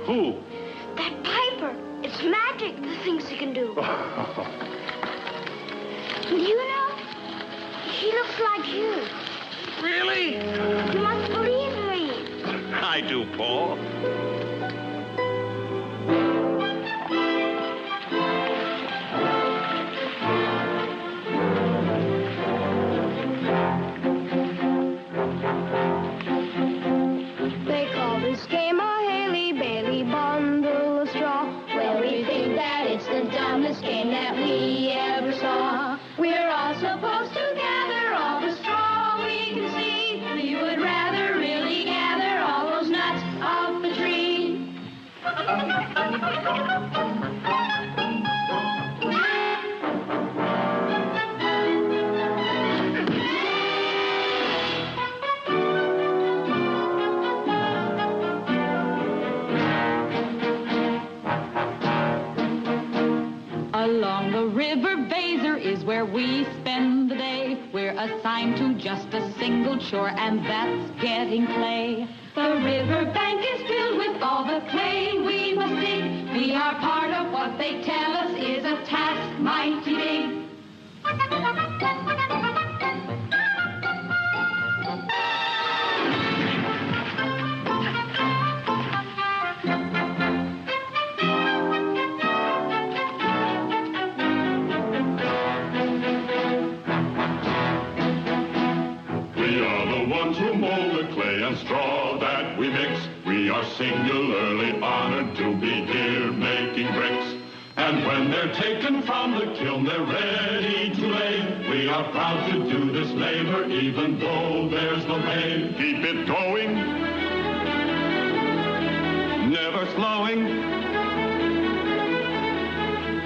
Who? That Piper. It's magic, the things he can do. You know, he looks like you. Really? You must believe me. I do, Paul. They call this game a Haley-Bailey bundle of straw. Well, we think that it's the dumbest game that we ever saw. We're all supposed to gather all the straw we can see. We would rather really gather all those nuts off the tree. Along the river Baser is where we spend the day. We're assigned to just a single chore, and that's getting clay. The river bank is filled with all the clay we must dig. We are part of what they tell us is a task mighty big. To mold the clay and straw that we mix. We are singularly honored to be here making bricks. And when they're taken from the kiln, they're ready to lay. We are proud to do this labor, even though there's no pay. Keep it going, never slowing.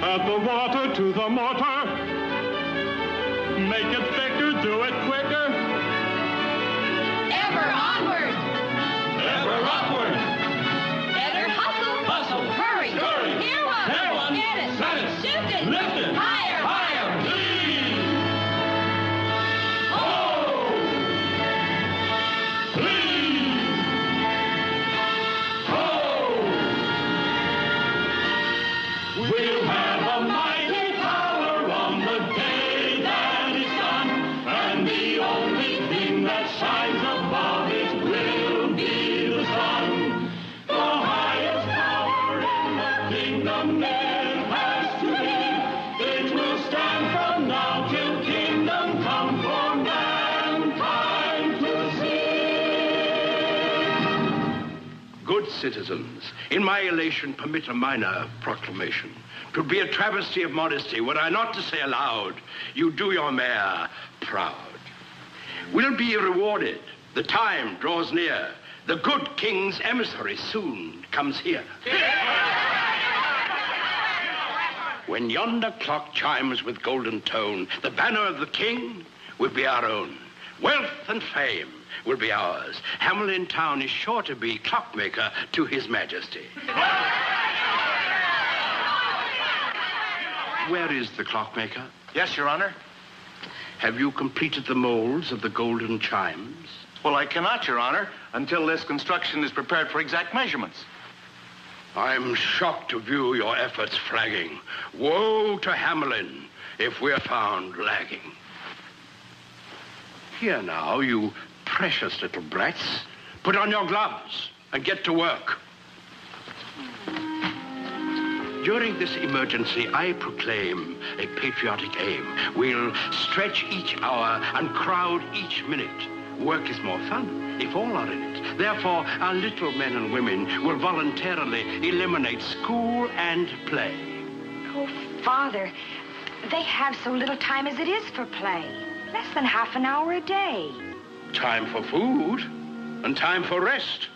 Add the water to the mortar. Make it thicker, do it quicker. Ever onward! Ever upward! Better hustle! Hustle! Hurry! Hurry! Hear one! Hear one! Get it! Set it! Shoot it! Lift it! Higher! Higher! Please! Oh! Please! Oh! We'll have a mighty power on the day that it's done, and the only thing that shines above it will be the sun. The highest power in the kingdom it has to be. It will stand from now till kingdom come for mankind to see. Good citizens, in my elation, permit a minor proclamation. 'Twould be a travesty of modesty were I not to say aloud, you do your mayor proud. We'll be rewarded. The time draws near. The good king's emissary soon comes here. When yonder clock chimes with golden tone, the banner of the king will be our own. Wealth and fame will be ours. Hamelin town is sure to be clockmaker to his majesty. Where is the clockmaker? Yes, Your Honor. Have you completed the molds of the golden chimes? Well, I cannot, Your Honor, until this construction is prepared for exact measurements. I'm shocked to view your efforts flagging. Woe to Hamelin if we're found lagging. Here now, you precious little brats. Put on your gloves and get to work. During this emergency, I proclaim a patriotic aim. We'll stretch each hour and crowd each minute. Work is more fun if all are in it. Therefore, our little men and women will voluntarily eliminate school and play. Oh, Father, they have so little time as it is for play. Less than half an hour a day. Time for food and time for rest.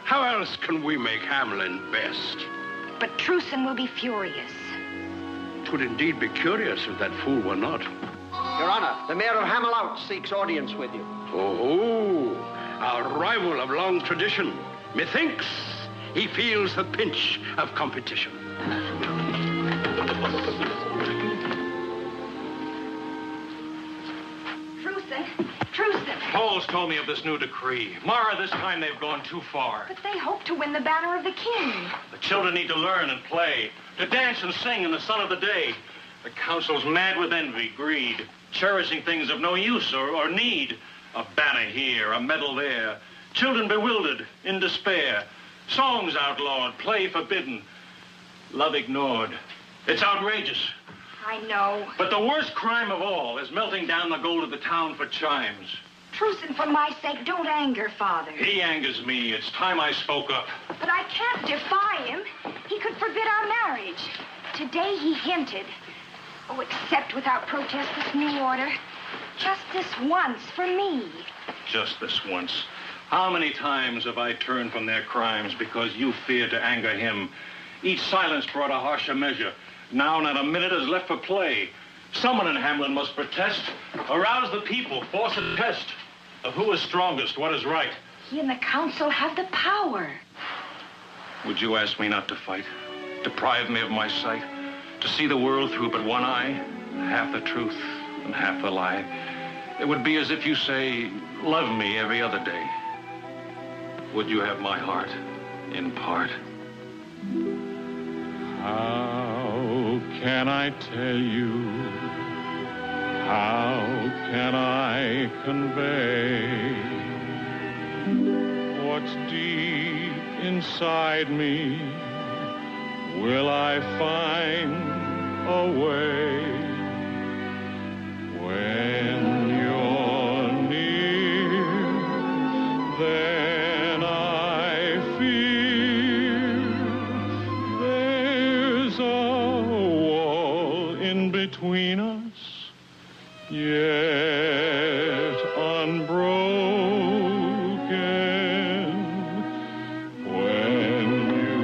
How else can we make Hamelin best? But Truson will be furious. Twould indeed be curious if that fool were not. Your Honor, the mayor of Hamelin seeks audience with you. Oh, our rival of long tradition. Methinks he feels the pinch of competition. Truson! Hold always told me of this new decree. Mara, this time they've gone too far. But they hope to win the banner of the king. The children need to learn and play, to dance and sing in the sun of the day. The council's mad with envy, greed, cherishing things of no use or need. A banner here, a medal there. Children bewildered, in despair. Songs outlawed, play forbidden. Love ignored. It's outrageous. I know. But the worst crime of all is melting down the gold of the town for chimes. Truce, and for my sake, don't anger Father. He angers me. It's time I spoke up. But I can't defy him. He could forbid our marriage. Today he hinted. Oh, accept without protest this new order. Just this once for me. Just this once. How many times have I turned from their crimes because you feared to anger him? Each silence brought a harsher measure. Now not a minute is left for play. Someone in Hamelin must protest. Arouse the people. Force a test of who is strongest, what is right. He and the council have the power. Would you ask me not to fight? Deprive me of my sight? To see the world through but one eye? Half the truth and half the lie. It would be as if you say, love me every other day. Would you have my heart in part? How can I tell you? How can I convey what's deep inside me? Will I find a way when you're near? Then I feel there's a wall in between us, yet unbroken. When you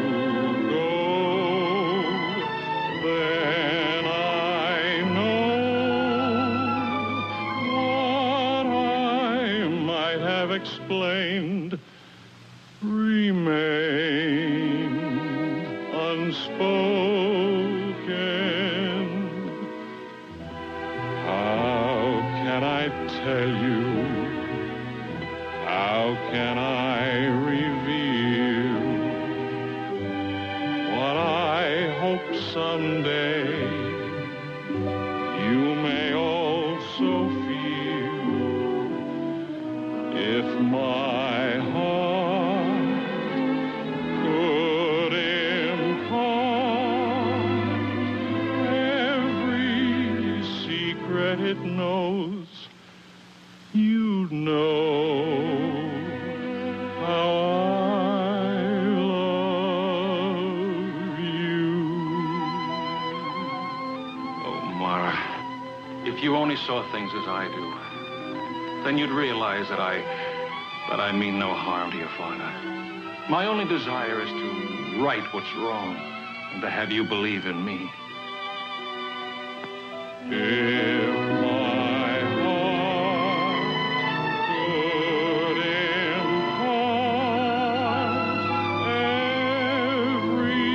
go, then I know what I might have explained remains unspoken. How can I tell you? How can I reveal what I hope someday you may also feel? If my heart could impart every secret it knows, you'd know how I love you. Oh, Mara, if you only saw things as I do, then you'd realize that I mean no harm to your father. My only desire is to right what's wrong and to have you believe in me. If my heart could impart every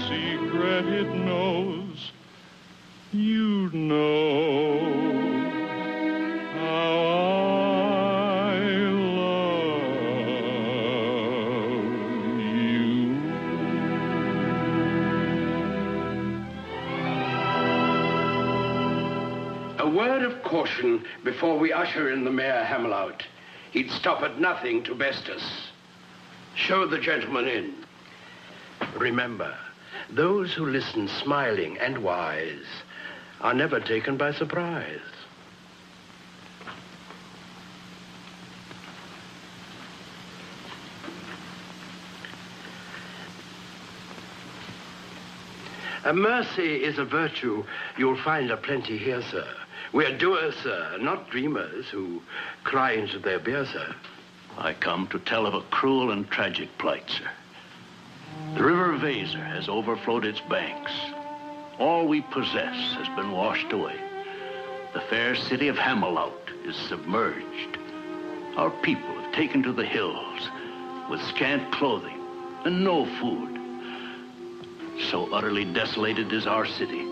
secret it knows, you'd know how I love you. A word of caution before we usher in the Mayor Hamelin. He'd stop at nothing to best us. Show the gentleman in. Remember, those who listen smiling and wise are never taken by surprise. Mercy is a virtue you'll find aplenty here, sir. We're doers, sir, not dreamers who cry into their beer, sir. I come to tell of a cruel and tragic plight, sir. The river Weser has overflowed its banks. All we possess has been washed away. The fair city of Hamelin is submerged. Our people have taken to the hills with scant clothing and no food. So utterly desolated is our city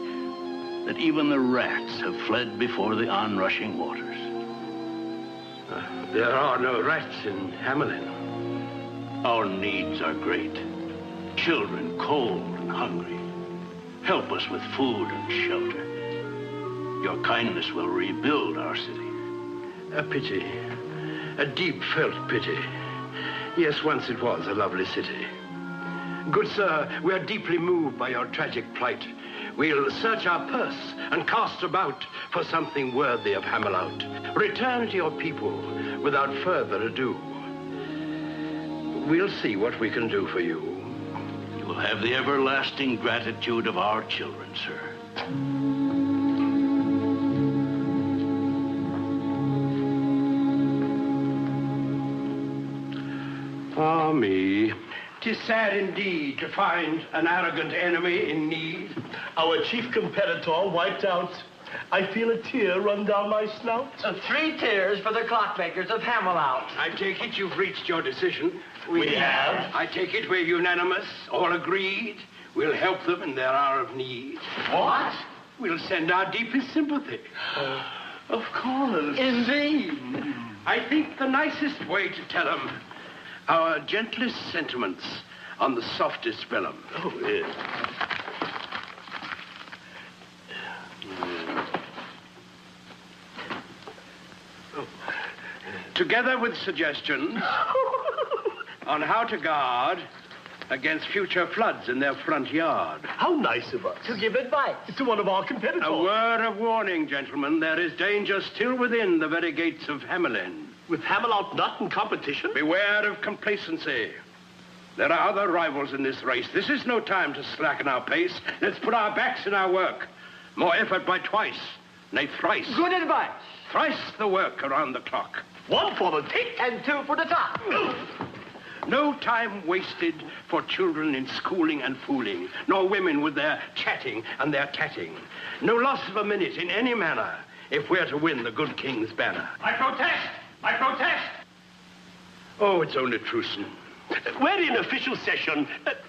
that even the rats have fled before the onrushing waters. There are no rats in Hamelin. Our needs are great. Children cold and hungry. Help us with food and shelter. Your kindness will rebuild our city. A pity. A deep-felt pity. Yes, once it was a lovely city. Good sir, we are deeply moved by your tragic plight. We'll search our purse and cast about for something worthy of Hamelin. Return to your people without further ado. We'll see what we can do for you. You will have the everlasting gratitude of our children, sir. Ah, me. 'Tis sad indeed to find an arrogant enemy in need. Our chief competitor wiped out. I feel a tear run down my snout. 3 tears for the clockmakers of Hamelin. I take it you've reached your decision. We have. I take it we're unanimous, all agreed. We'll help them in their hour of need. What? We'll send our deepest sympathy. Of course. Indeed. I think the nicest way to tell them our gentlest sentiments on the softest vellum. Oh, yes. Together with suggestions on how to guard against future floods in their front yard. How nice of us. To give advice. To one of our competitors. A word of warning, gentlemen. There is danger still within the very gates of Hamelin. With Hamelin not in competition? Beware of complacency. There are other rivals in this race. This is no time to slacken our pace. Let's put our backs in our work. More effort by twice, nay thrice. Good advice. Thrice the work around the clock. 1 for the tick. And 2 for the top. No time wasted for children in schooling and fooling, nor women with their chatting and their tatting. No loss of a minute in any manner if we're to win the good king's banner. I protest! I protest! Oh, it's only Truson. We're in official session.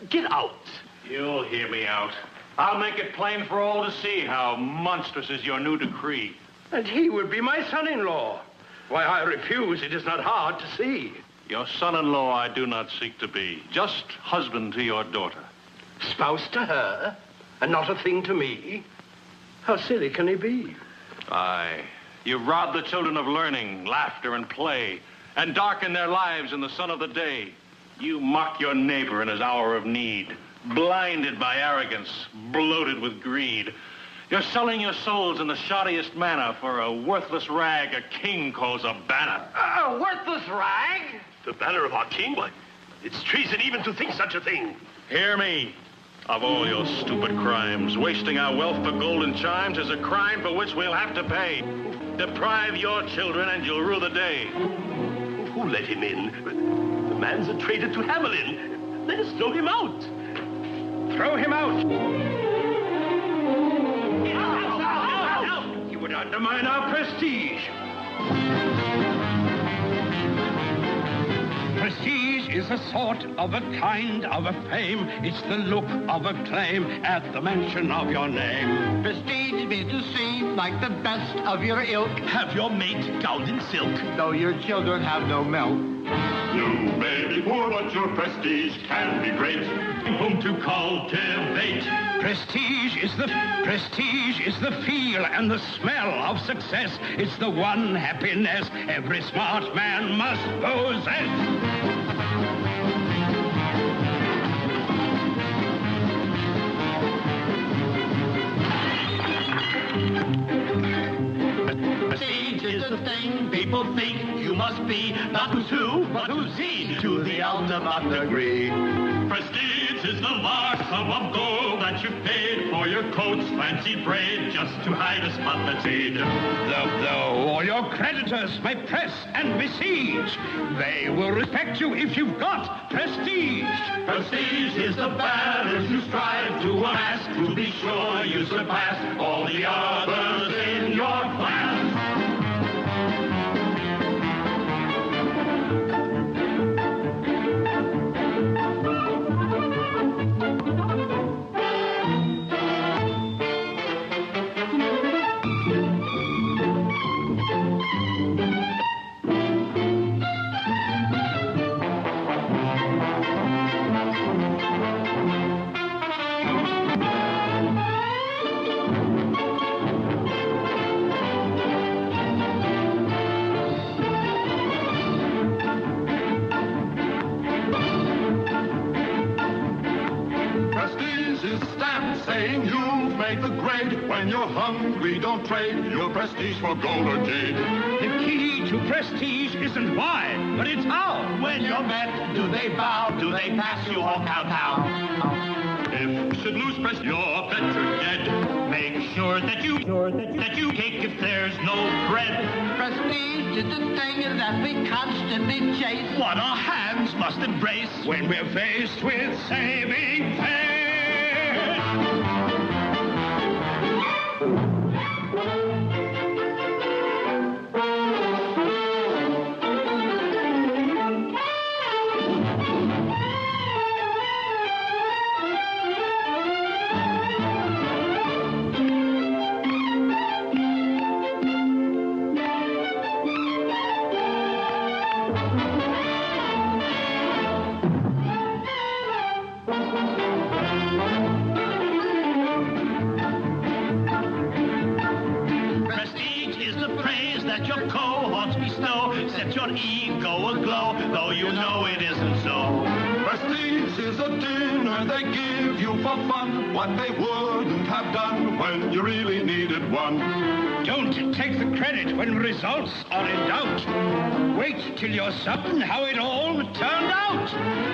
Get out. You'll hear me out. I'll make it plain for all to see how monstrous is your new decree. And he would be my son-in-law. Why, I refuse. It is not hard to see. Your son-in-law I do not seek to be. Just husband to your daughter. Spouse to her, and not a thing to me? How silly can he be? Aye. You've robbed the children of learning, laughter, and play, and darkened their lives in the sun of the day. You mock your neighbor in his hour of need, blinded by arrogance, bloated with greed. You're selling your souls in the shoddiest manner for a worthless rag a king calls a banner. A worthless rag? The banner of our king? Why, it's treason even to think such a thing. Hear me. Of all your stupid crimes, wasting our wealth for golden chimes is a crime for which we'll have to pay. Deprive your children and you'll rue the day. Who let him in? The man's a traitor to Hamelin. Let us throw him out. Throw him out! You would undermine our prestige. Prestige is a sort of a kind of a fame. It's the look of a claim at the mention of your name. Prestige be to seem like the best of your ilk. Have your mate gowned in silk. Though your children have no milk. You may be poor, but your prestige can be great. Whom to cultivate. Prestige is the feel and the smell of success. It's the one happiness every smart man must possess. Prestige is the thing people think you must be, not who's who, but who's he, to the ultimate degree. Prestige is the large sum of gold that you paid for your coat's fancy braid just to hide a spot that's made. Though all your creditors may press and besiege, they will respect you if you've got prestige. Prestige is the banners you strive to amass, to be sure you surpass all the others in your class. saying you've made the grade. When you're hungry, don't trade your prestige for gold or jade. The key to prestige isn't why, but it's how. When you're met, do they bow? Do they pass you or kowtow? If you should lose prestige, you're better dead. Make sure that you cake if there's no bread. Prestige is the thing that we constantly chase. What our hands must embrace when we're faced with saving faith. Ego aglow, though you know it isn't so. Prestige is a dinner they give you for fun, what they wouldn't have done when you really needed one. Don't take the credit when results are in doubt. Wait till you're certain how it all turned out.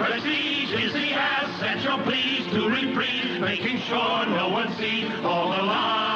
Prestige is the asset you're pleased to reprise, making sure no one sees all the liability.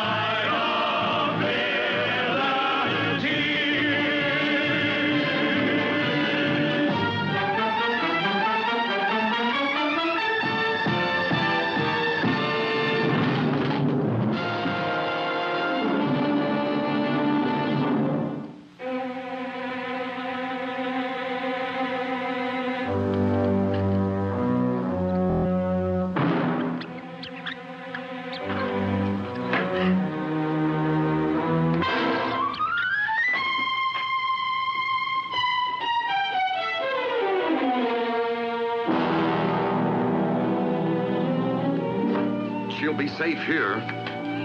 She'll be safe here.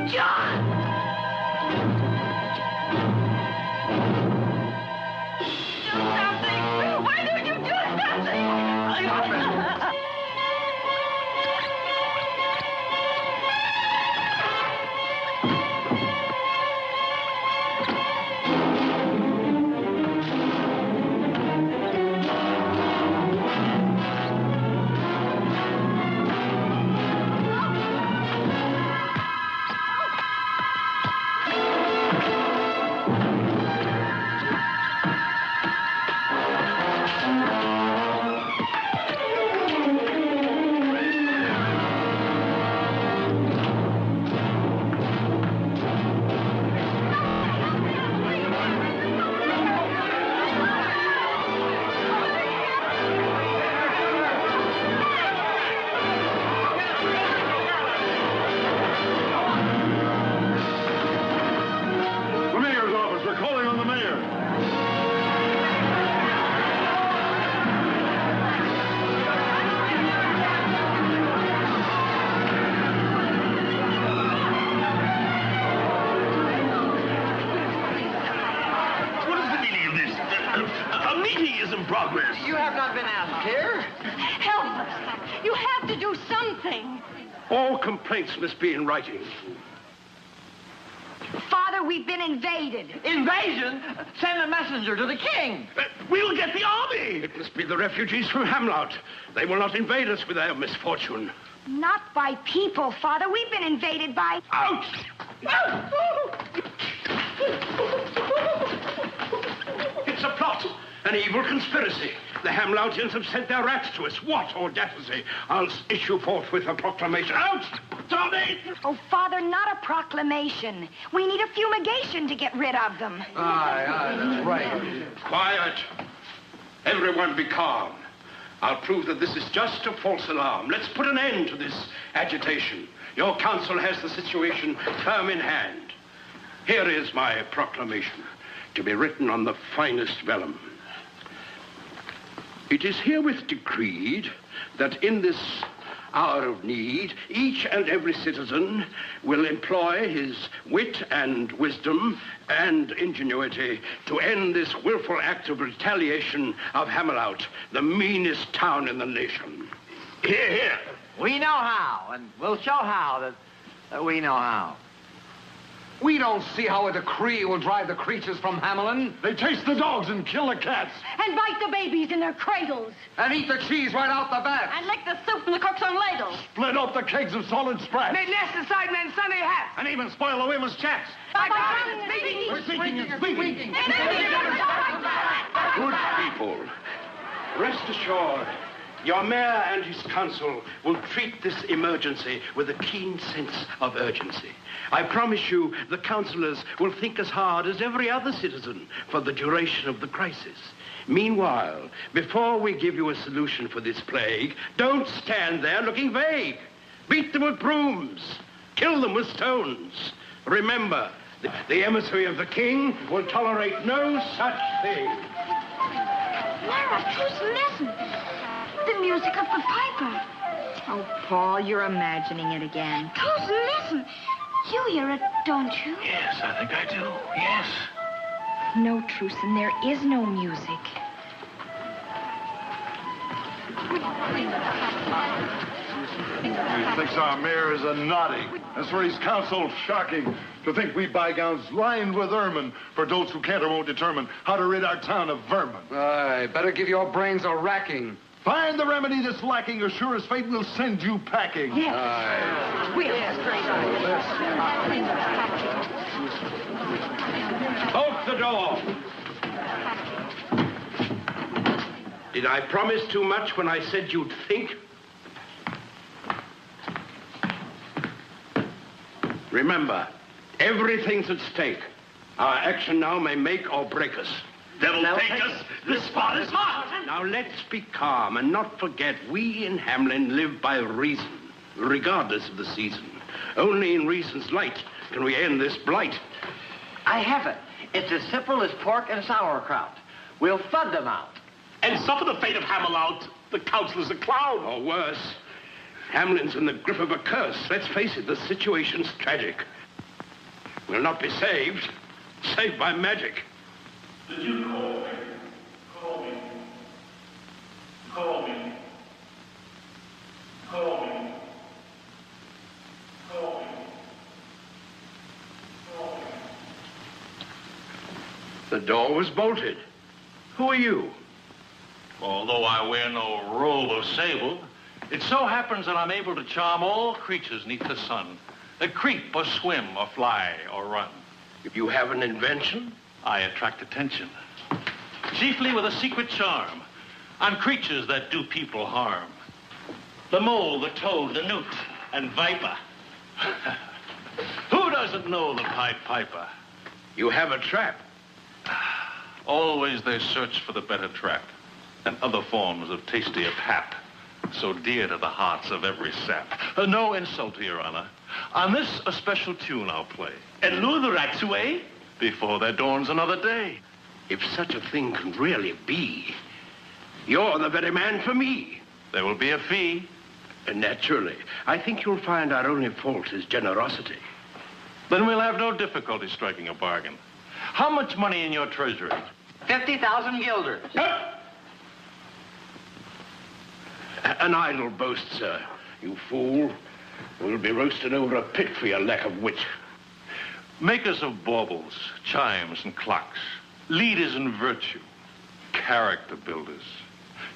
John! Do something! Why don't you do something? You have not been asked here. Help us. You have to do something. All complaints must be in writing. Father, we've been invaded. Invasion? Send a messenger to the king. We'll get the army. It must be the refugees from Hamelin. They will not invade us with their misfortune. Not by people, Father. We've been invaded by... Out! It's a plot. An evil conspiracy. The Hamloutians have sent their rats to us. What audacity! I'll issue forthwith a proclamation. Out! Tommy! Oh, Father, not a proclamation. We need a fumigation to get rid of them. Aye, that's right. Quiet. Everyone be calm. I'll prove that this is just a false alarm. Let's put an end to this agitation. Your council has the situation firm in hand. Here is my proclamation, to be written on the finest vellum. It is herewith decreed that in this hour of need, each and every citizen will employ his wit and wisdom and ingenuity to end this willful act of retaliation of Hamelin, the meanest town in the nation. Here, here. We know how, and we'll show how that We know how. We don't see how a decree will drive the creatures from Hamelin. They chase the dogs and kill the cats. And bite the babies in their cradles. And eat the cheese right out the back. And lick the soup from the cook's own ladle. Split up the kegs of solid sprats. Made nests inside men's Sunday hats. And even spoil the women's chats. We're speaking. Good people, rest assured, your mayor and his council will treat this emergency with a keen sense of urgency. I promise you the councillors will think as hard as every other citizen for the duration of the crisis. Meanwhile, before we give you a solution for this plague, don't stand there looking vague. Beat them with brooms. Kill them with stones. Remember, the emissary of the king will tolerate no such thing. Lara, just listen. The music of the piper. Oh, Paul, you're imagining it again. Just listen. You hear it, don't you? Yes, I think I do. Yes. No, Truson, there is no music. He thinks our mayor is a noddy. That's for his council shocking. To think we bygowns lined with ermine for those who can't or won't determine how to rid our town of vermin. Aye, better give your brains a racking. Find the remedy that's lacking, or sure as fate will send you packing. Yes. Open the door. Did I promise too much when I said you'd think? Remember, everything's at stake. Our action now may make or break us. Devil take us. This spot is hot. Now let's be calm and not forget we in Hamelin live by reason, regardless of the season. Only in reason's light can we end this blight. I have it. It's as simple as pork and sauerkraut. We'll flood them out. And suffer the fate of Hamelin, the councilor's a clown. Or worse, Hamelin's in the grip of a curse. Let's face it, the situation's tragic. We'll not be saved by magic. Did you call me? Call me. Call me. Call me. Call me. Call me. The door was bolted. Who are you? Although I wear no robe of sable, it so happens that I'm able to charm all creatures neath the sun that creep or swim or fly or run. If you have an invention? I attract attention, chiefly with a secret charm on creatures that do people harm. The mole, the toad, the newt, and viper. Who doesn't know the Pied Piper? You have a trap. Always they search for the better trap and other forms of tastier pap, so dear to the hearts of every sap. No insult to your honor. On this a special tune I'll play and lure the rats away before there dawns another day. If such a thing can really be, you're the very man for me. There will be a fee. Naturally. I think you'll find our only fault is generosity. Then we'll have no difficulty striking a bargain. How much money in your treasury? 50,000 guilders. An idle boast, sir. You fool. We'll be roasted over a pit for your lack of wit. Makers of baubles, chimes, and clocks, leaders in virtue, character builders.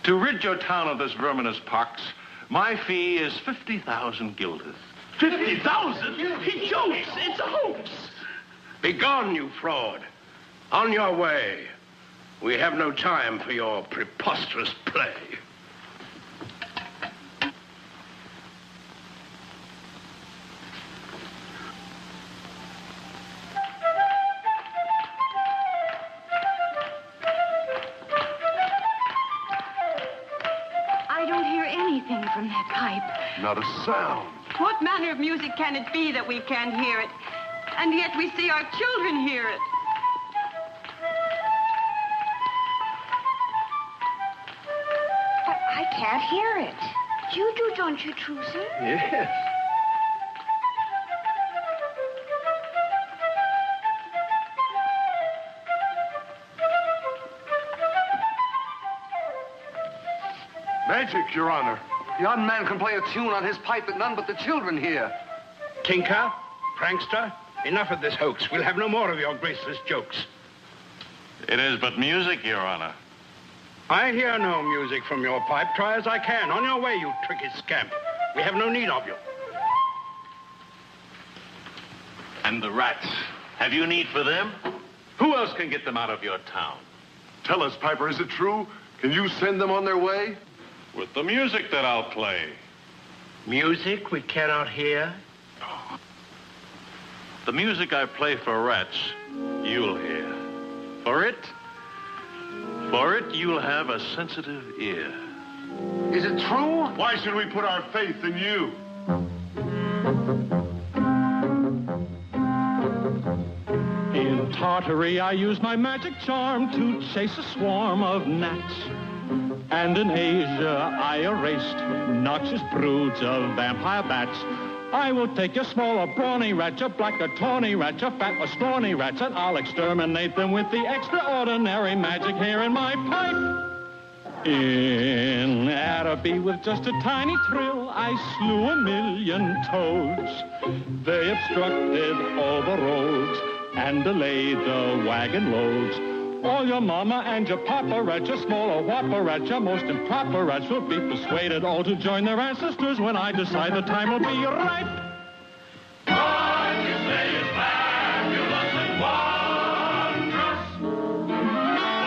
To rid your town of this verminous pox, my fee is 50,000 guilders. 50,000? He jokes. It's a hoax. Begone, you fraud. On your way. We have no time for your preposterous play. From that pipe. Not a sound. What manner of music can it be that we can't hear it? And yet we see our children hear it. But I can't hear it. You do, don't you, Truson? Yes. Magic, Your Honor. The young man can play a tune on his pipe that none but the children hear. Tinker, prankster, enough of this hoax. We'll have no more of your graceless jokes. It is but music, Your Honor. I hear no music from your pipe. Try as I can. On your way, you tricky scamp. We have no need of you. And the rats. Have you need for them? Who else can get them out of your town? Tell us, Piper, is it true? Can you send them on their way? With the music that I'll play. Music we cannot hear? The music I play for rats, you'll hear. For it, you'll have a sensitive ear. Is it true? Why should we put our faith in you? In Tartary, I use my magic charm to chase a swarm of gnats. And in Asia, I erased noxious broods of vampire bats. I will take your small or brawny rat, your black or tawny rat, your fat or scrawny rats, and I'll exterminate them with the extraordinary magic here in my pipe. In Araby, with just a tiny thrill, I slew 1,000,000 toads. They obstructed all the roads and delayed the wagon loads. All your mama and your papa rats, your small or whopper rats, your most improper rats will be persuaded all to join their ancestors when I decide the time will be ripe. What you say is fabulous and wondrous.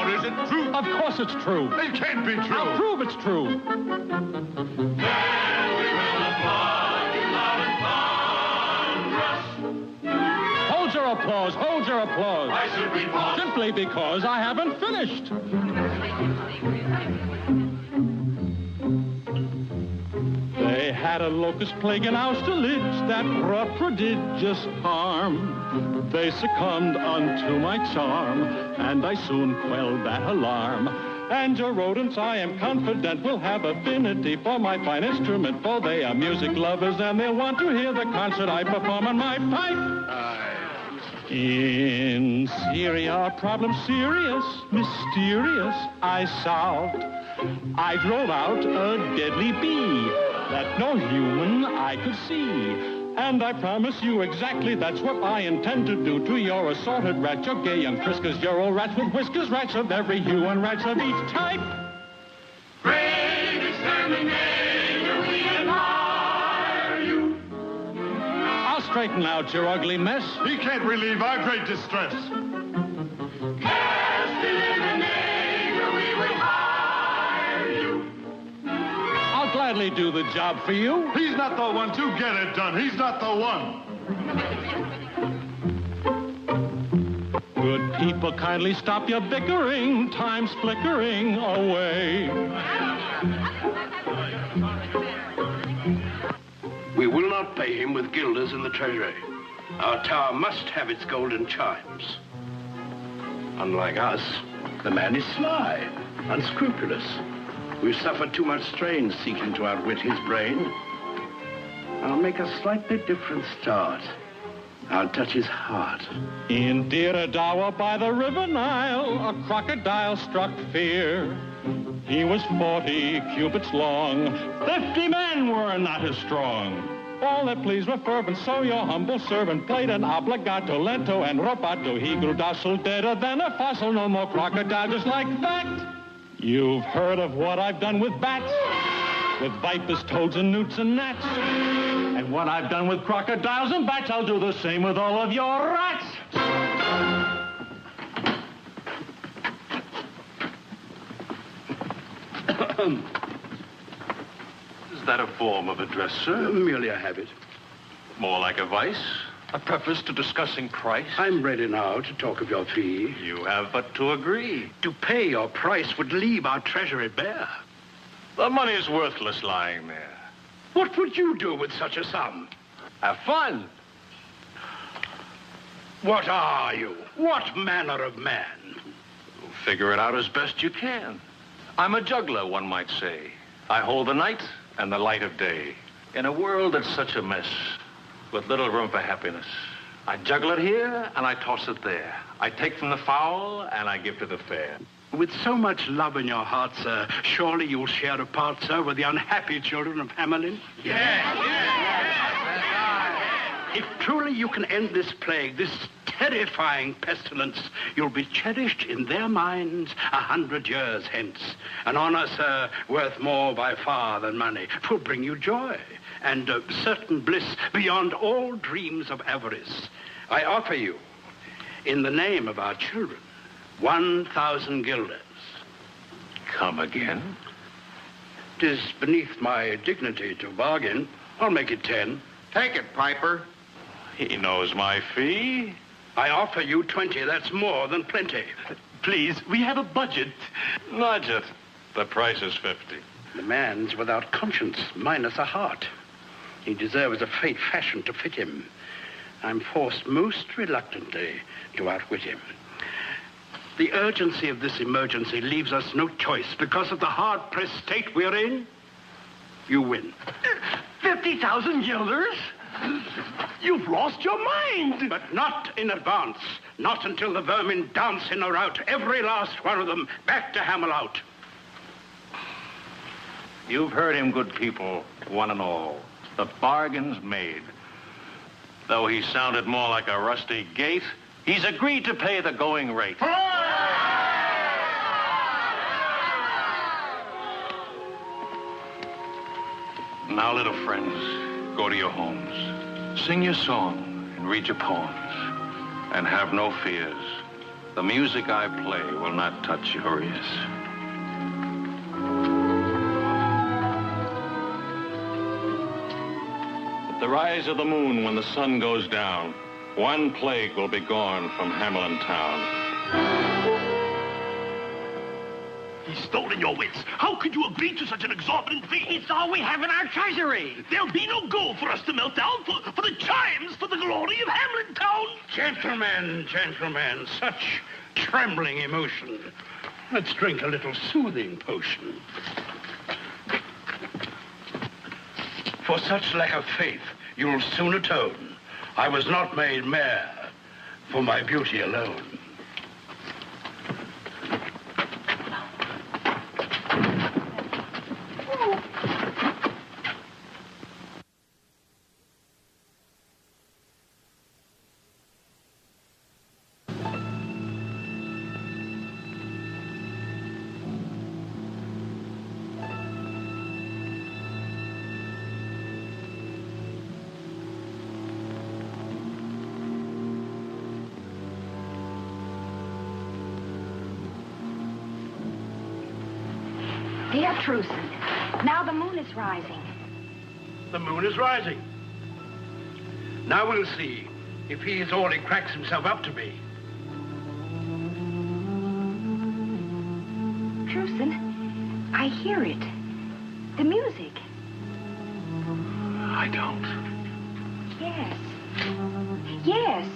Or is it true? Of course it's true. It can't be true. I'll prove it's true. Then we will applaud you loud and thunderous. Hold your applause, hold your applause. Why should we pause? Simply because I haven't finished. They had a locust plague in Austerlitz that brought prodigious harm. They succumbed unto my charm, and I soon quelled that alarm. And your rodents, I am confident, will have affinity for my fine instrument, for they are music lovers, and they'll want to hear the concert I perform on my pipe. In Syria, a problem serious, mysterious, I solved. I drove out a deadly bee that no human I could see. And I promise you exactly that's what I intend to do to your assorted rats, your gay young friskers, your old rats with whiskers, rats of every hue and rats of each type. Great exterminator, we admire you. I'll straighten out your ugly mess. He can't relieve our great distress. Pest eliminator, we will hire you. I'll gladly do the job for you. He's not the one to get it done. He's not the one. Good people, kindly stop your bickering. Time's flickering away. We will not pay him with guilders in the treasury. Our tower must have its golden chimes. Unlike us, the man is sly, unscrupulous. We've suffered too much strain seeking to outwit his brain. I'll make a slightly different start. I'll touch his heart. In Diradawa by the river Nile, a crocodile struck fear. He was 40 cubits long. 50 men were not as strong. All that pleased were fervent, so your humble servant played an obligato, lento, and rubato. He grew docile, deader than a fossil, no more crocodile, just like that. You've heard of what I've done with bats, with vipers, toads, and newts and gnats. And what I've done with crocodiles and bats, I'll do the same with all of your rats. Is that a form of address, sir? Merely a habit. More like a vice? A preface to discussing price? I'm ready now to talk of your fee. You have but to agree. To pay your price would leave our treasury bare. The money's worthless lying there. What would you do with such a sum? Have fun. What are you? What manner of man? Figure it out as best you can. I'm a juggler, one might say. I hold the night and the light of day. In a world that's such a mess, with little room for happiness, I juggle it here and I toss it there. I take from the foul and I give to the fair. With so much love in your heart, sir, surely you'll share a part, sir, with the unhappy children of Hamelin? Yes, yes. If truly you can end this plague, this terrifying pestilence, you'll be cherished in their minds 100 years hence. An honor, sir, worth more by far than money. 'Twill bring you joy and certain bliss beyond all dreams of avarice. I offer you, in the name of our children, 1,000 guilders. Come again? 'Tis beneath my dignity to bargain. I'll make it 10. Take it, Piper. He knows my fee. I offer you 20. That's more than plenty. Please, we have a budget. Nudge it. The price is 50. The man's without conscience, minus a heart. He deserves a fate fashioned to fit him. I'm forced most reluctantly to outwit him. The urgency of this emergency leaves us no choice. Because of the hard-pressed state we're in, you win. 50,000 guilders? You've lost your mind! But not in advance. Not until the vermin dance in a rout. Every last one of them back to Hamelin. You've heard him, good people, one and all. The bargain's made. Though he sounded more like a rusty gate, he's agreed to pay the going rate. Now, little friends, go to your homes. Sing your song and read your poems. And have no fears. The music I play will not touch your ears. At the rise of the moon, when the sun goes down, one plague will be gone from Hamelin town. He's stolen your wits. How could you agree to such an exorbitant fee? It's all we have in our treasury. There'll be no gold for us to melt down for the chimes, for the glory of Hamelin town. Gentlemen, gentlemen, such trembling emotion. Let's drink a little soothing potion. For such lack of faith, you'll soon atone. I was not made mayor for my beauty alone. Dear Truson, now the moon is rising. The moon is rising. Now we'll see if he is all he cracks himself up to be. Truson, I hear it. The music. I don't. Yes. Yes.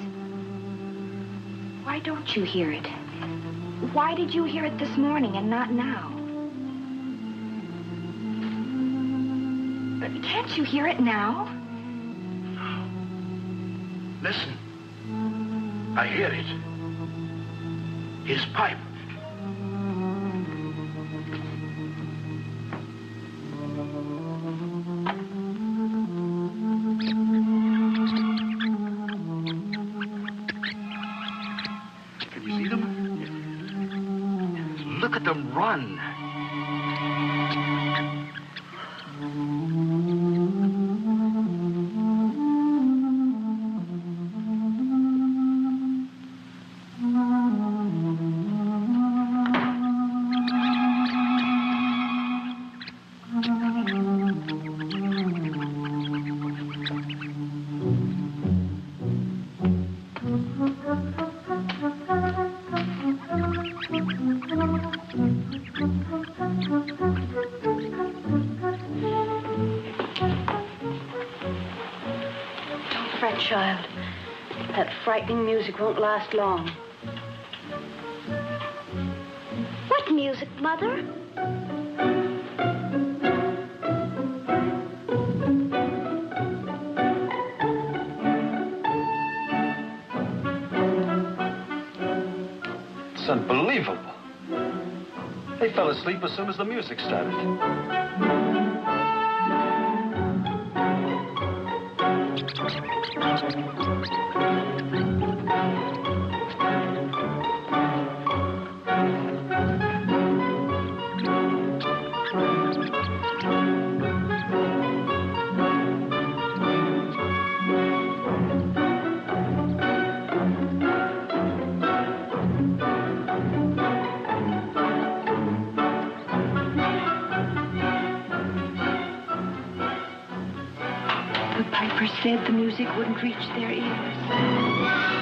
Why don't you hear it? Why did you hear it this morning and not now? Can't you hear it now? Listen. I hear it. His pipe. Can you see them? Look at them run. Child, that frightening music won't last long. What music, Mother? It's unbelievable. They fell asleep as soon as the music started. piper said the music wouldn't reach their ears.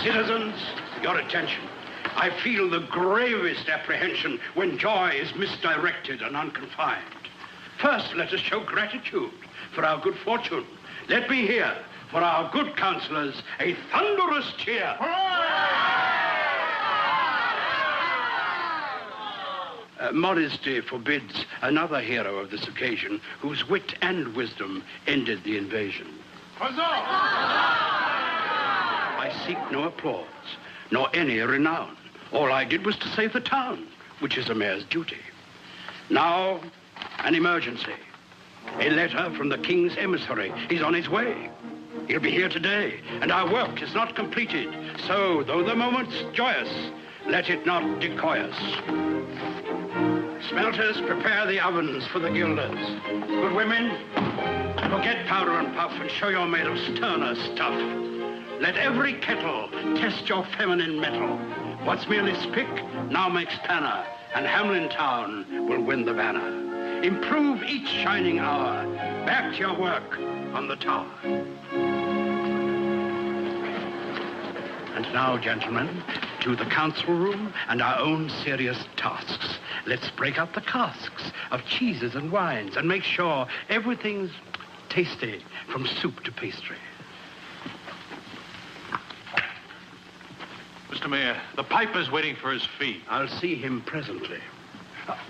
Citizens, your attention. I feel the gravest apprehension when joy is misdirected and unconfined. First, let us show gratitude for our good fortune. Let me hear, for our good counselors, a thunderous cheer. Modesty forbids another hero of this occasion whose wit and wisdom ended the invasion. I seek no applause, nor any renown. All I did was to save the town, which is a mayor's duty. Now, an emergency. A letter from the king's emissary. He's on his way. He'll be here today, and our work is not completed. So, though the moment's joyous, let it not decoy us. Smelters, prepare the ovens for the gilders. Good women, forget powder and puff and show you're made of sterner stuff. Let every kettle test your feminine mettle. What's merely spick now makes panna, and Hamelin town will win the banner. Improve each shining hour. Back to your work on the tower. And now, gentlemen, to the council room and our own serious tasks. Let's break out the casks of cheeses and wines and make sure everything's tasty from soup to pastry. Mr. Mayor, the piper's waiting for his fee. I'll see him presently.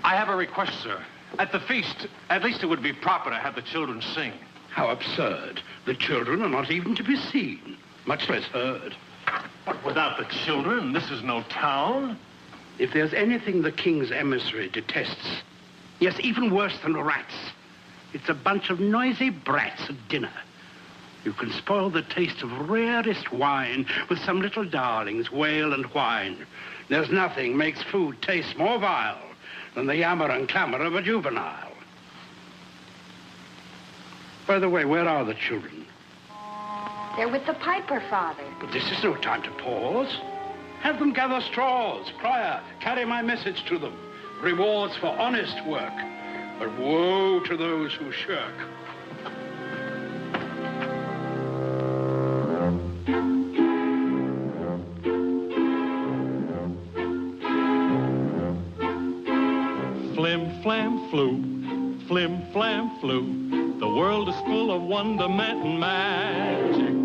I have a request, sir. At the feast, at least it would be proper to have the children sing. How absurd. The children are not even to be seen, much less heard. But without the children, this is no town. If there's anything the king's emissary detests, yes, even worse than rats, It's a bunch of noisy brats at dinner. You can spoil the taste of rarest wine with some little darlings wail and whine. There's nothing makes food taste more vile than the yammer and clamor of a juvenile. By the way, where are the children? They're with the piper, Father. But this is no time to pause. Have them gather straws. Crier, carry my message to them. Rewards for honest work, but woe to those who shirk. Flim, flam, flu, flim, flam, flu. The world is full of wonderment and magic.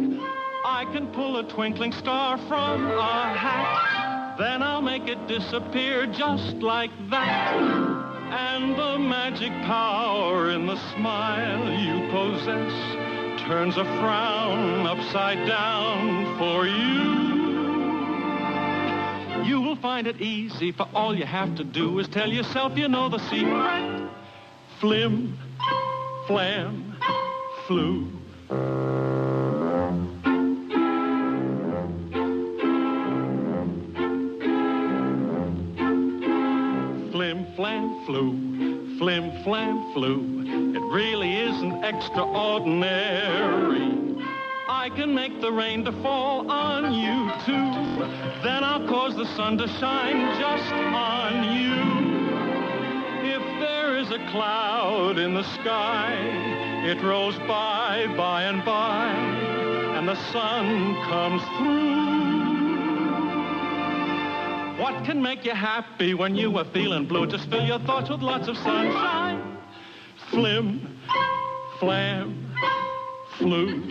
I can pull a twinkling star from a hat, then I'll make it disappear just like that. And the magic power in the smile you possess turns a frown upside down for you. You will find it easy, for all you have to do is tell yourself you know the secret. Flim, flam, flu. Flim, flam, flu, flim, flam, flu. It really isn't extraordinary. I can make the rain to fall on you, too. Then I'll cause the sun to shine just on you. If there is a cloud in the sky, it rolls by and by, and the sun comes through. What can make you happy when you are feeling blue? Just fill your thoughts with lots of sunshine. Flim, flam, flu.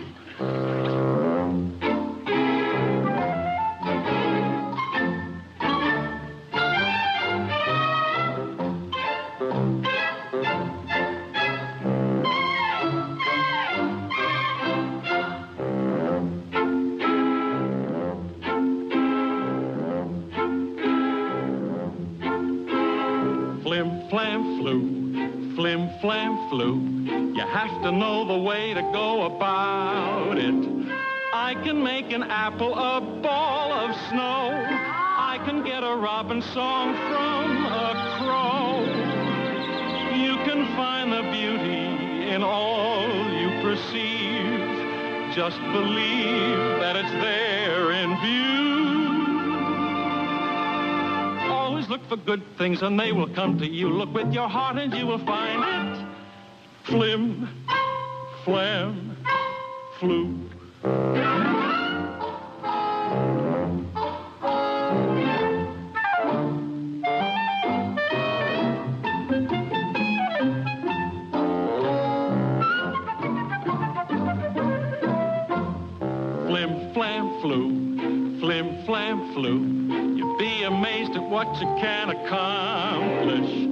Flim, flam, flu, flim, flam, flu. You have to know the way to go about it. I can make an apple a ball of snow. I can get a robin song from a crow. You can find the beauty in all you perceive. Just believe that it's there in view. Always look for good things and they will come to you. Look with your heart and you will find it. Flim, flam, flu. Flim, flam, flu, flim, flam, flu. You'd be amazed at what you can accomplish.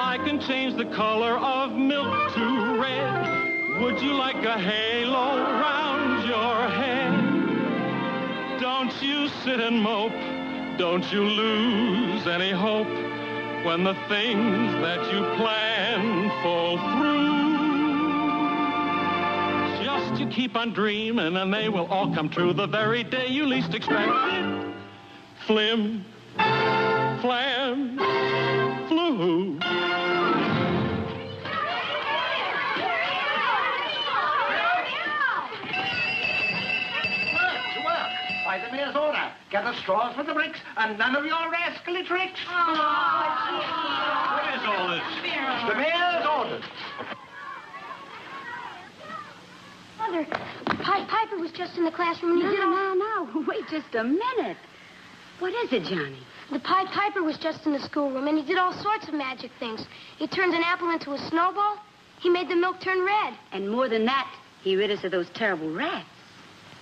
I can change the color of milk to red. Would you like a halo round your head? Don't you sit and mope. Don't you lose any hope when the things that you plan fall through. Just you keep on dreaming and they will all come true the very day you least expect it. Flim, flam, flu. By the mayor's order, gather straws for the bricks and none of your rascally tricks. What is all this? The mayor's orders. Mother, Piper was just in the classroom and he did all... No. Wait just a minute. What is it, Johnny? The Piper was just in the schoolroom and he did all sorts of magic things. He turned an apple into a snowball. He made the milk turn red. And more than that, he rid us of those terrible rats.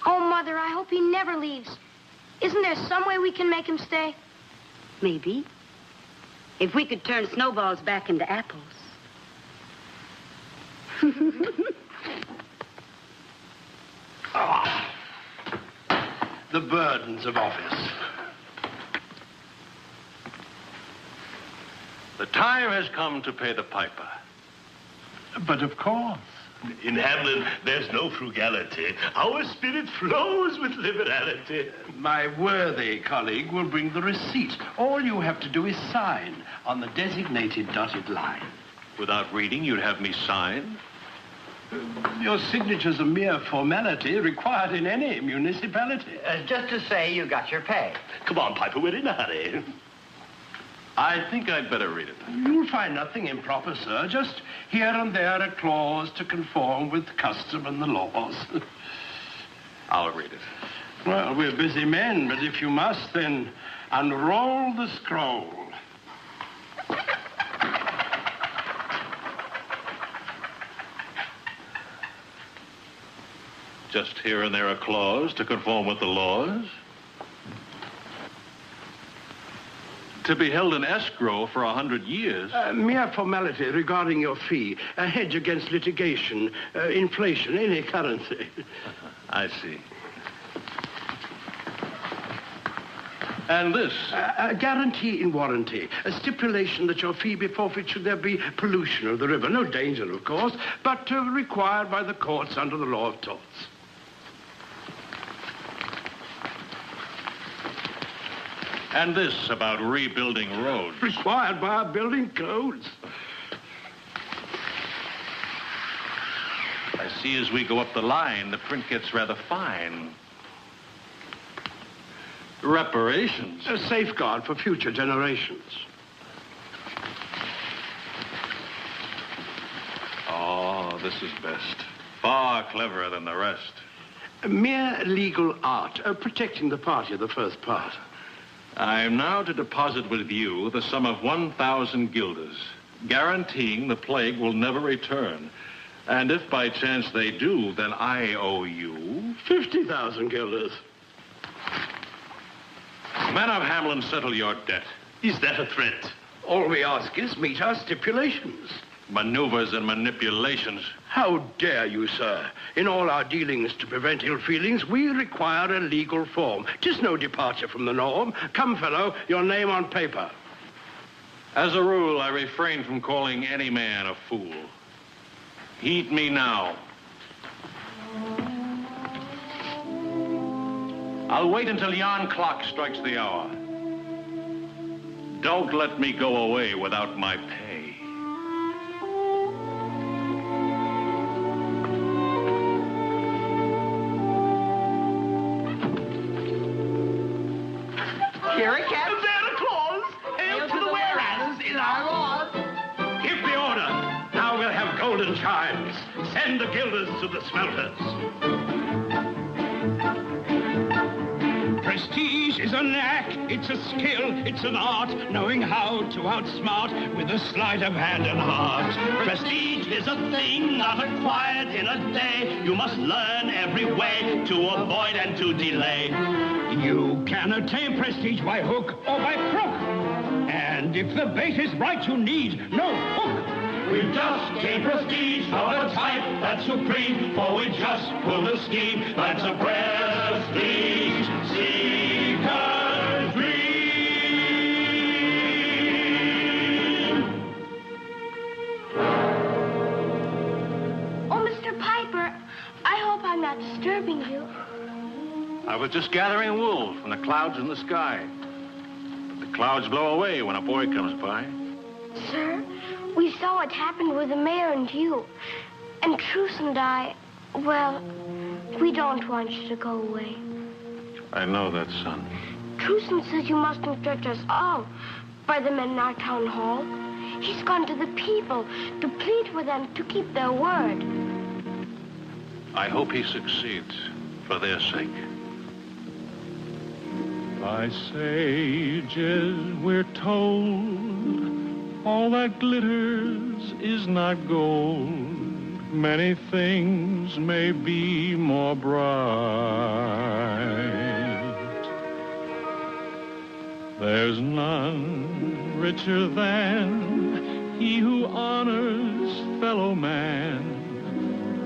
Oh, Mother, I hope he never leaves. Isn't there some way we can make him stay? Maybe. If we could turn snowballs back into apples. The burdens of office. The time has come to pay the piper. But of course. In Hamelin, there's no frugality. Our spirit flows with liberality. My worthy colleague will bring the receipt. All you have to do is sign on the designated dotted line. Without reading, you'd have me sign? Your signature's a mere formality required in any municipality. Just to say you got your pay. Come on, Piper, we're in a hurry. I think I'd better read it. You'll find nothing improper, sir. Just here and there a clause to conform with custom and the laws. I'll read it. Well, we're busy men, but if you must, then unroll the scroll. Just here and there a clause to conform with the laws. To be held in escrow for 100 years. Mere formality regarding your fee. A hedge against litigation, inflation, any currency. I see. And this? A guarantee in warranty. A stipulation that your fee be forfeit should there be pollution of the river. No danger, of course, but required by the courts under the law of torts. And this about rebuilding roads. Required by our building codes. I see as we go up the line, the print gets rather fine. Reparations. A safeguard for future generations. Oh, this is best. Far cleverer than the rest. A mere legal art, protecting the party of the first part. I am now to deposit with you the sum of 1,000 guilders, guaranteeing the plague will never return. And if by chance they do, then I owe you 50,000 guilders. Men of Hamelin, settle your debt. Is that a threat? All we ask is meet our stipulations. Maneuvers and manipulations. How dare you, sir? In all our dealings to prevent ill feelings, we require a legal form. 'Tis no departure from the norm. Come, fellow, your name on paper. As a rule, I refrain from calling any man a fool. Heed me now. I'll wait until yon clock strikes the hour. Don't let me go away without my pay. Here it comes. There a clause. Hail to the whereas in our laws. Give the order. Now we'll have golden chimes. Send the guilders to the smelters. Prestige is a knack, it's a skill, it's an art, knowing how to outsmart with a sleight of hand and heart. Prestige is a thing not acquired in a day. You must learn every way to avoid and to delay. You can attain prestige by hook or by crook. And if the bait is right, you need no hook. We've just gained prestige of a type that's supreme, for we just pulled a scheme that's a prestige seeker's dream. Oh, Mr. Piper, I hope I'm not disturbing you. I was just gathering wool from the clouds in the sky. But the clouds blow away when a boy comes by. Sir, we saw what happened with the mayor and you. And Truce and I, well, we don't want you to go away. I know that, son. Truce says you mustn't judge us all by the men in our town hall. He's gone to the people to plead with them to keep their word. I hope he succeeds for their sake. By sages we're told, all that glitters is not gold. Many things may be more bright. There's none richer than he who honors fellow man.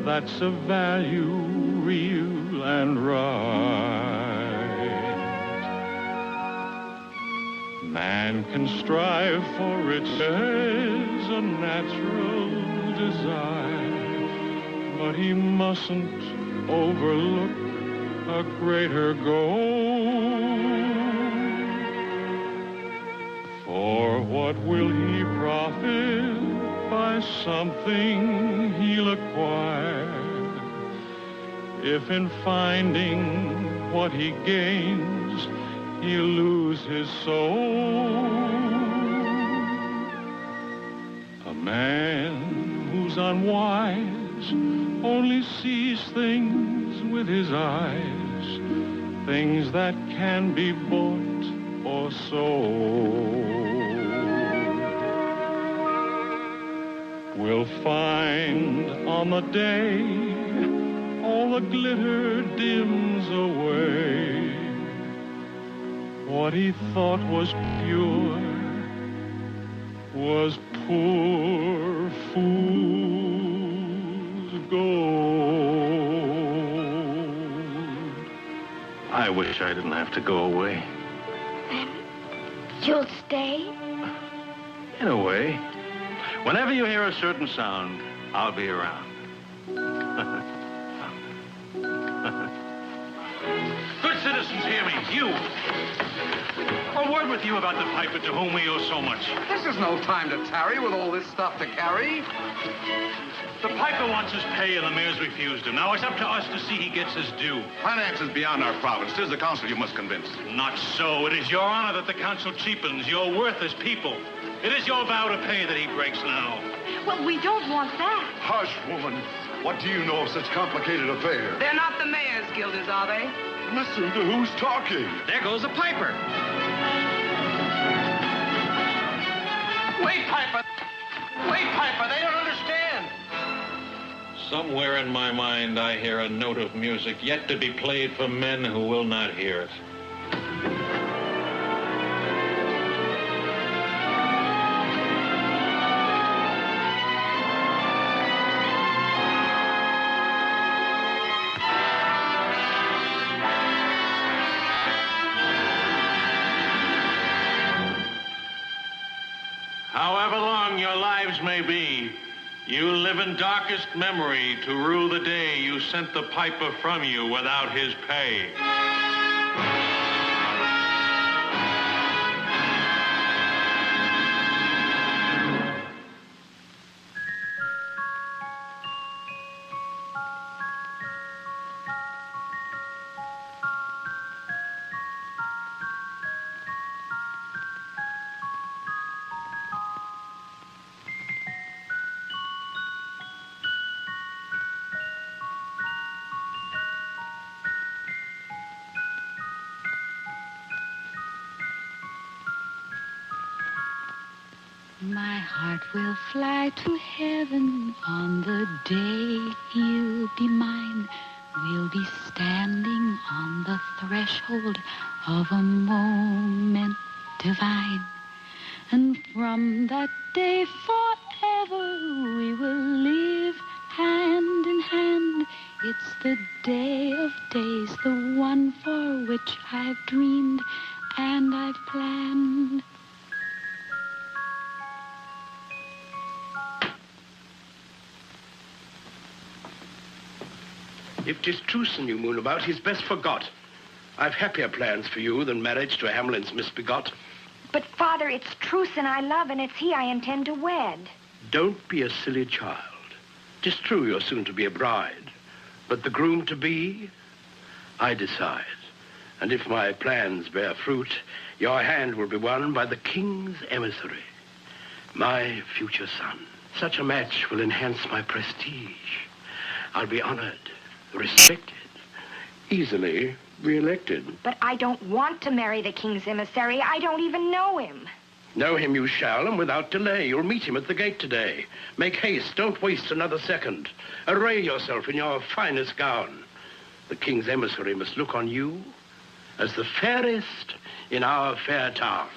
That's a value real and right. Man can strive for riches, a natural desire, but he mustn't overlook a greater goal. For what will he profit by something he'll acquire if in finding what he gains he'll lose his soul? A man who's unwise only sees things with his eyes, things that can be bought or sold. We'll find on the day all the glitter dims away. What he thought was pure was poor fool's gold. I wish I didn't have to go away. You'll stay? In a way. Whenever you hear a certain sound, I'll be around. Good citizens, hear me. You. A word with you about the piper to whom we owe so much. This is no time to tarry with all this stuff to carry. The piper wants his pay and the mayor's refused him. Now it's up to us to see he gets his due. Finance is beyond our province. It is the council you must convince. Not so. It is your honor that the council cheapens, your worth as people. It is your vow to pay that he breaks now. Well, we don't want that. Hush, woman. What do you know of such complicated affair? They're not the mayor's guilders, are they? Listen to who's talking. There goes the piper. Wait, Piper. Wait, Piper. They don't understand. Somewhere in my mind, I hear a note of music yet to be played for men who will not hear it. However long your lives may be, you live in darkest memory to rue the day you sent the piper from you without his pay. My heart will fly to heaven on the day you'll be mine. We'll be standing on the threshold of a moment divine. And from that day forever we will live hand in hand. It's the day of days, the one for which I've dreamed and I've planned. If 'tis truce you moon about, he's best forgot. I've happier plans for you than marriage to Hamelin's misbegot. But, Father, it's Truson I love, and it's he I intend to wed. Don't be a silly child. 'Tis true you're soon to be a bride, but the groom-to-be, I decide. And if my plans bear fruit, your hand will be won by the king's emissary, my future son. Such a match will enhance my prestige. I'll be honored, respected, easily re-elected. But I don't want to marry the king's emissary. I don't even know him. Know him you shall, and without delay. You'll meet him at the gate today. Make haste, don't waste another second. Array yourself in your finest gown. The king's emissary must look on you as the fairest in our fair town.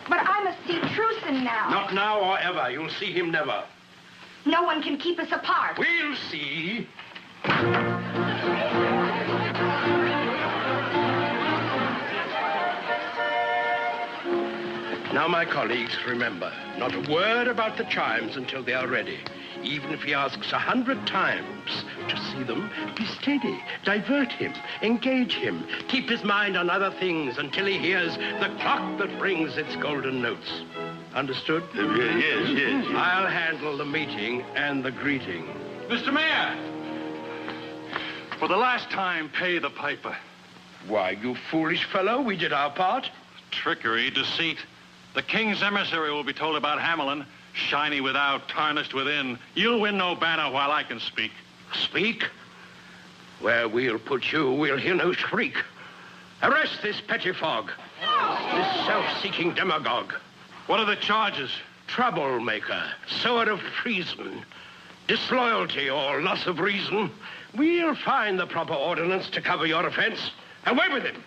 But I must see Truson now. Not now or ever. You'll see him never. No one can keep us apart. We'll see. Now, my colleagues, remember, not a word about the chimes until they are ready. Even if he asks 100 times to see them, be steady, divert him, engage him, keep his mind on other things until he hears the clock that rings its golden notes. Understood? Yes. I'll handle the meeting and the greeting. Mr. Mayor! For the last time, pay the piper. Why, you foolish fellow, we did our part. Trickery, deceit. The king's emissary will be told about Hamelin. Shiny without, tarnished within. You'll win no banner while I can speak. Speak? Where we'll put you, we'll hear no shriek. Arrest this pettifog, this self-seeking demagogue. What are the charges? Troublemaker, sower of treason, disloyalty or loss of reason. We'll find the proper ordinance to cover your offense. Away with him.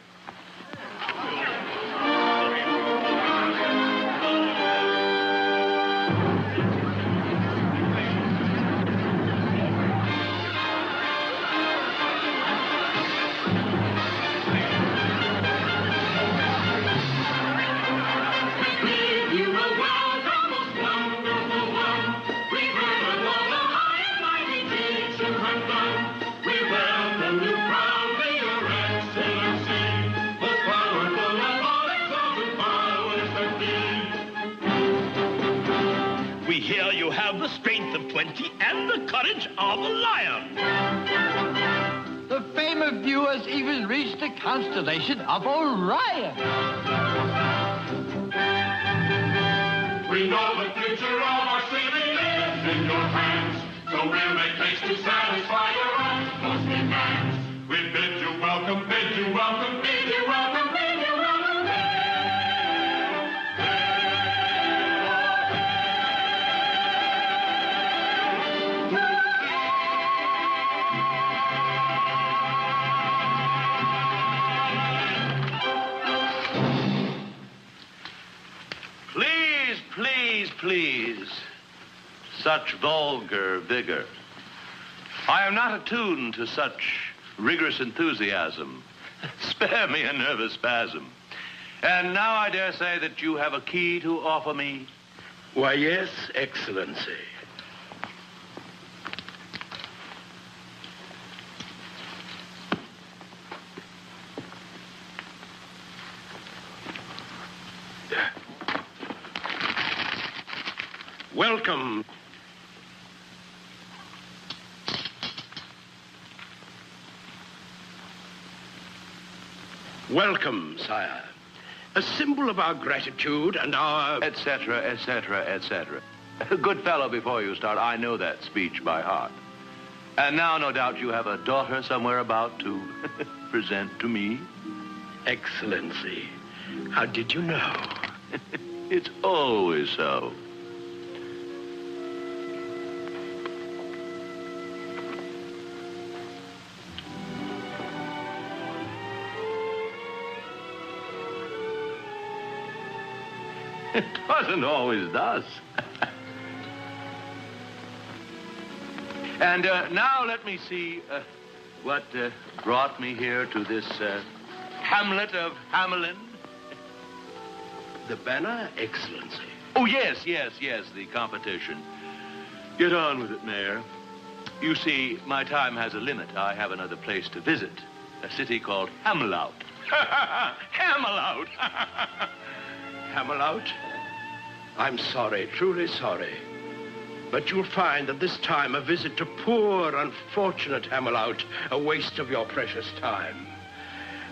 The strength of 20 and the courage of a lion. The fame of you has even reached the constellation of Orion. We know the future of our city is in your hands, so we'll make haste to satisfy your utmost demands. We bid you welcome, bid you welcome, bid you welcome, bid you welcome. Please. Such vulgar vigor. I am not attuned to such rigorous enthusiasm. Spare me a nervous spasm. And now I dare say that you have a key to offer me. Why, yes, Excellency. Welcome. Welcome, sire. A symbol of our gratitude and our... etc., etc., etc. Good fellow, before you start, I know that speech by heart. And now, no doubt, you have a daughter somewhere about to present to me. Excellency, how did you know? It's always so. It doesn't always does. And now let me see what brought me here to this hamlet of Hamelin. The banner, Excellency. Oh, yes, the competition. Get on with it, Mayor. You see, my time has a limit. I have another place to visit. A city called Hamelout. Hamelout! Hamelout? I'm sorry, truly sorry. But you'll find that this time a visit to poor, unfortunate Hamelout, a waste of your precious time.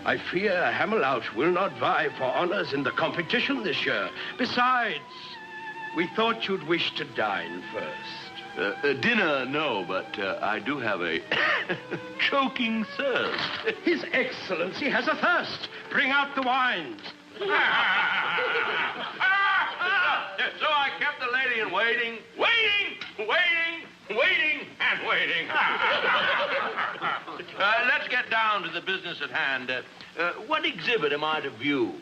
I fear Hamelout will not vie for honors in the competition this year. Besides, we thought you'd wish to dine first. Dinner, no, but I do have a choking thirst. His Excellency has a thirst. Bring out the wines. So I kept the lady in waiting, and waiting. Let's get down to the business at hand. What exhibit am I to view?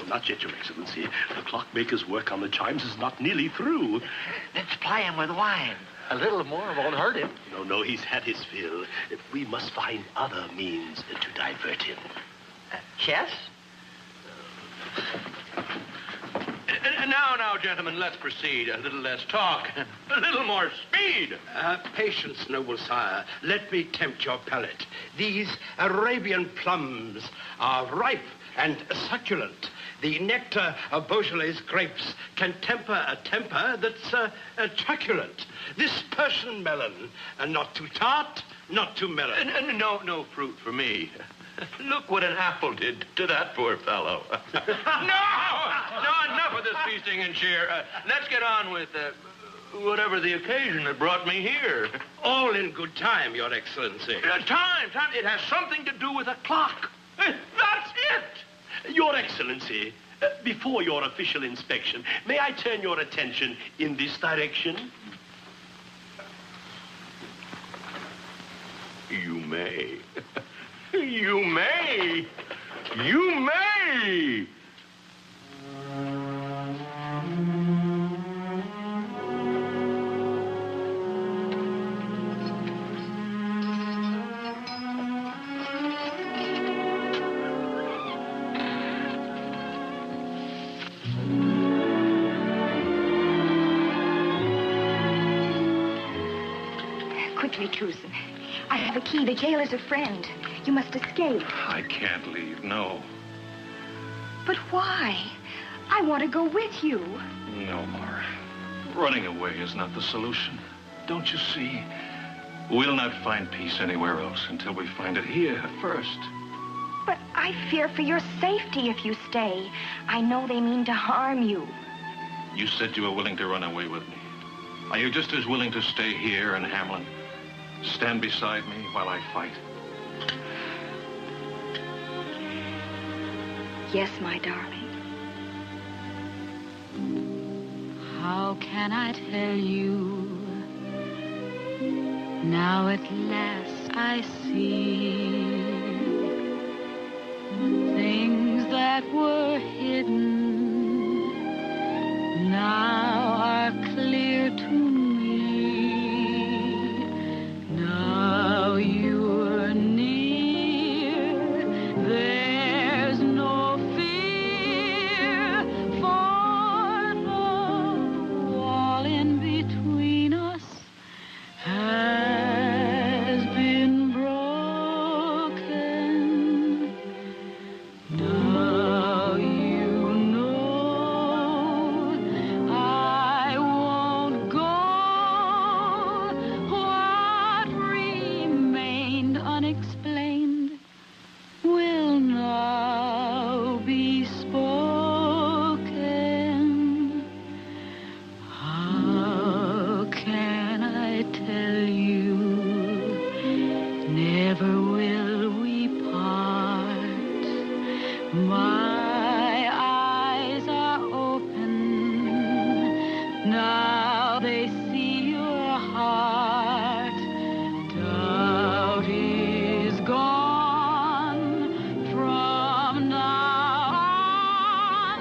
Not yet, Your Excellency. The clockmaker's work on the chimes is not nearly through. Let's ply him with wine. A little more won't hurt him. No, he's had his fill. We must find other means to divert him. Chess? Now, gentlemen, let's proceed. A little less talk, a little more speed. Patience, noble sire. Let me tempt your palate. These Arabian plums are ripe and succulent. The nectar of Beaujolais grapes can temper a temper that's truculent. This Persian melon, not too tart, not too melon. No fruit for me. Look what an apple did to that poor fellow. No, enough of this feasting and cheer. Let's get on with whatever the occasion that brought me here. All in good time, Your Excellency. Time. It has something to do with a clock. That's it. Your Excellency, before your official inspection, may I turn your attention in this direction? You may. You may. You may. Quickly, Truson. I have a key. The jailer's a friend. You must escape. I can't leave, no. But why? I want to go with you. No, Mara. Running away is not the solution. Don't you see? We'll not find peace anywhere else until we find it here first. But I fear for your safety if you stay. I know they mean to harm you. You said you were willing to run away with me. Are you just as willing to stay here in Hamelin? Stand beside me while I fight? Yes, my darling. How can I tell you? Now at last I see things that were hidden now are clear to me. Now you're near, there's no fear, for the wall in between us has been broken. Now you know I won't go. What remained unexplained will now be spoken. How can I tell you? Never will we part. My eyes are open. Now they see your heart. Doubt is gone from now on.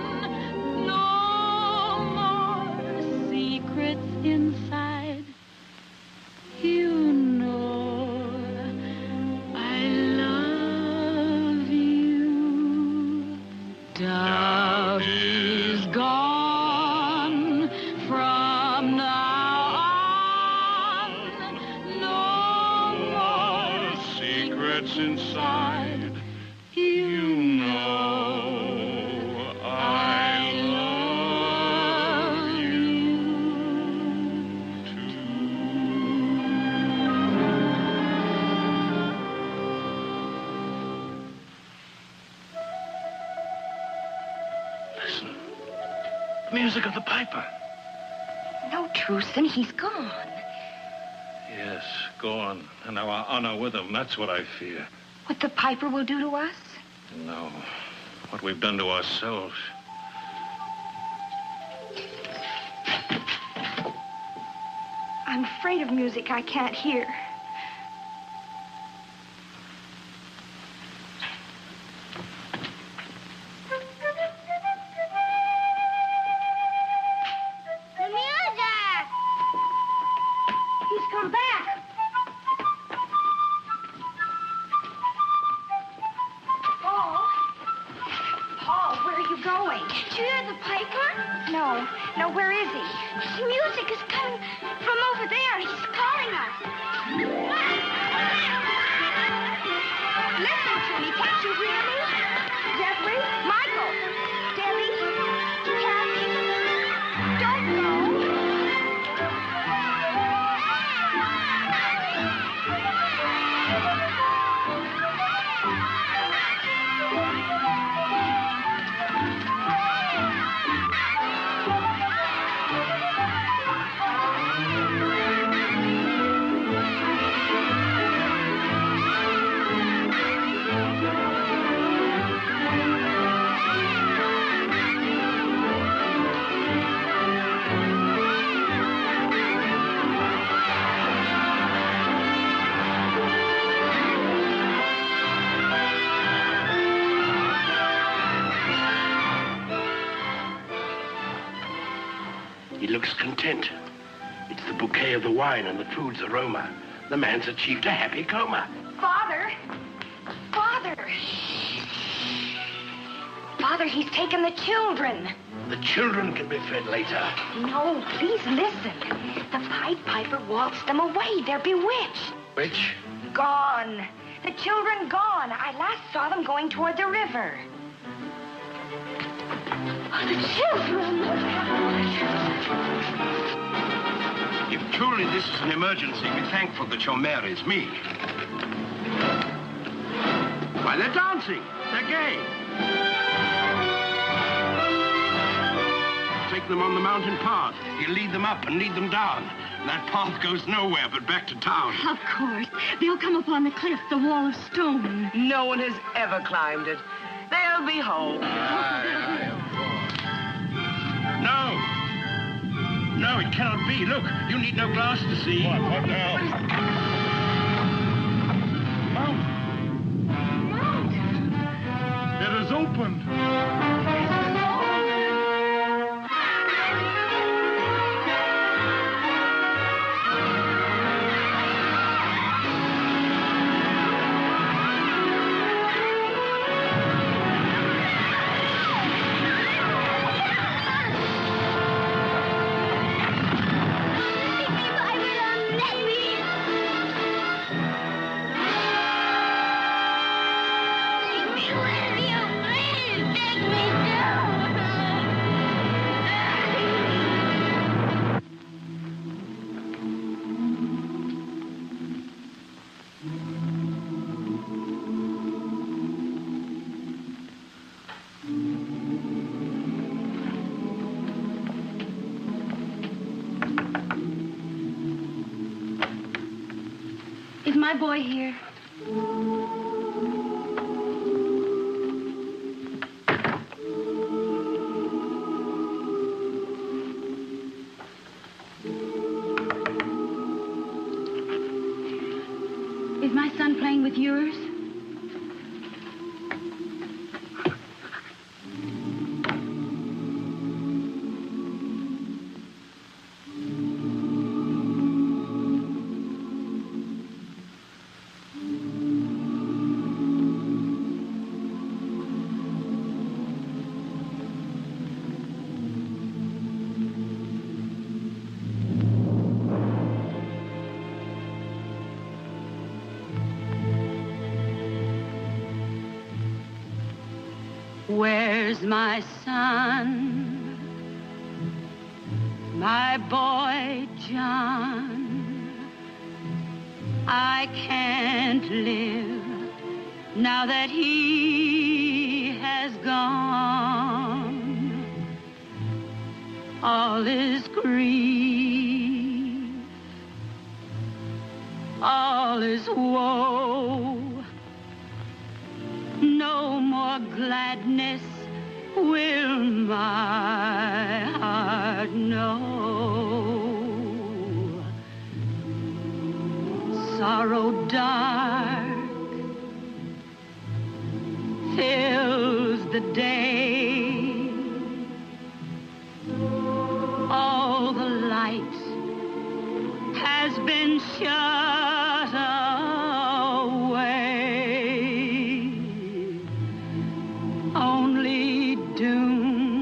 No more secrets inside. You know I love you. Doubt is gone from now on. No more Secrets inside. You know I love you. Listen. The music of the piper. No, Truson, he's gone. Yes, go on. And our honor with him. That's what I fear. What the piper will do to us? No. What we've done to ourselves. I'm afraid of music I can't hear. The music! He's come back. Paul? Paul, where are you going? going? Did you hear the piper? No. No, where is he? The music is coming from over there. He's calling us. Listen to me. Can't you hear me? Jeffrey? Michael? Debbie? Kathy? Don't go. He looks content. It's the bouquet of the wine and the food's aroma. The man's achieved a happy coma. Father! Father! Father, he's taken the children. The children can be fed later. No, please listen. The Pied Piper waltzed them away. They're bewitched. Which? Gone. The children gone. I last saw them going toward the river. The children! If truly this is an emergency, be thankful that your mare is me. Why, they're dancing. They're gay. Take them on the mountain path. You lead them up and lead them down. That path goes nowhere but back to town. Of course. They'll come upon the cliff, the wall of stone. No one has ever climbed it. They'll be home. No. No, it cannot be. Look, you need no glass to see. What now? Mount. It is opened. Is my boy here? Is my son playing with yours? Where's my son, my boy John? I can't live now that he has gone. All is grief, all is woe. No more gladness will my heart know. Sorrow dark fills the day. All the light has been shut away. Only doom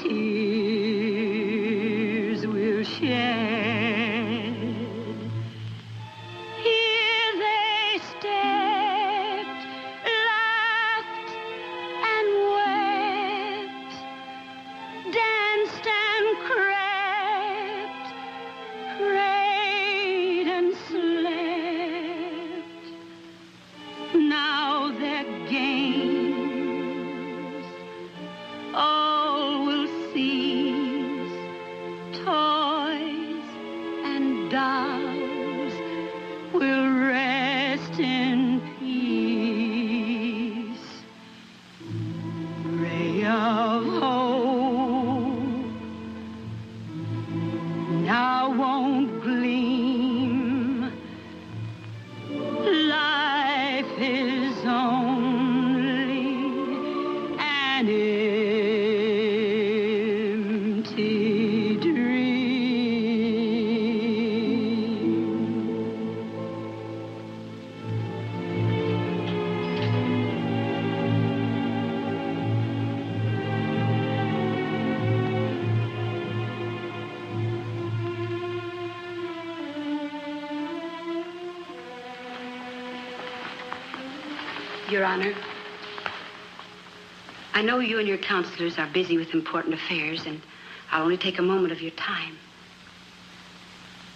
tears will shed. Here they stepped, laughed, and wept, danced and crept, prayed and slept. Now their games all will cease, toys and dolls will rest in peace. Ray of hope now won't gleam. Life is only an empty dream. Your Honor, I know you and your counselors are busy with important affairs, and I'll only take a moment of your time.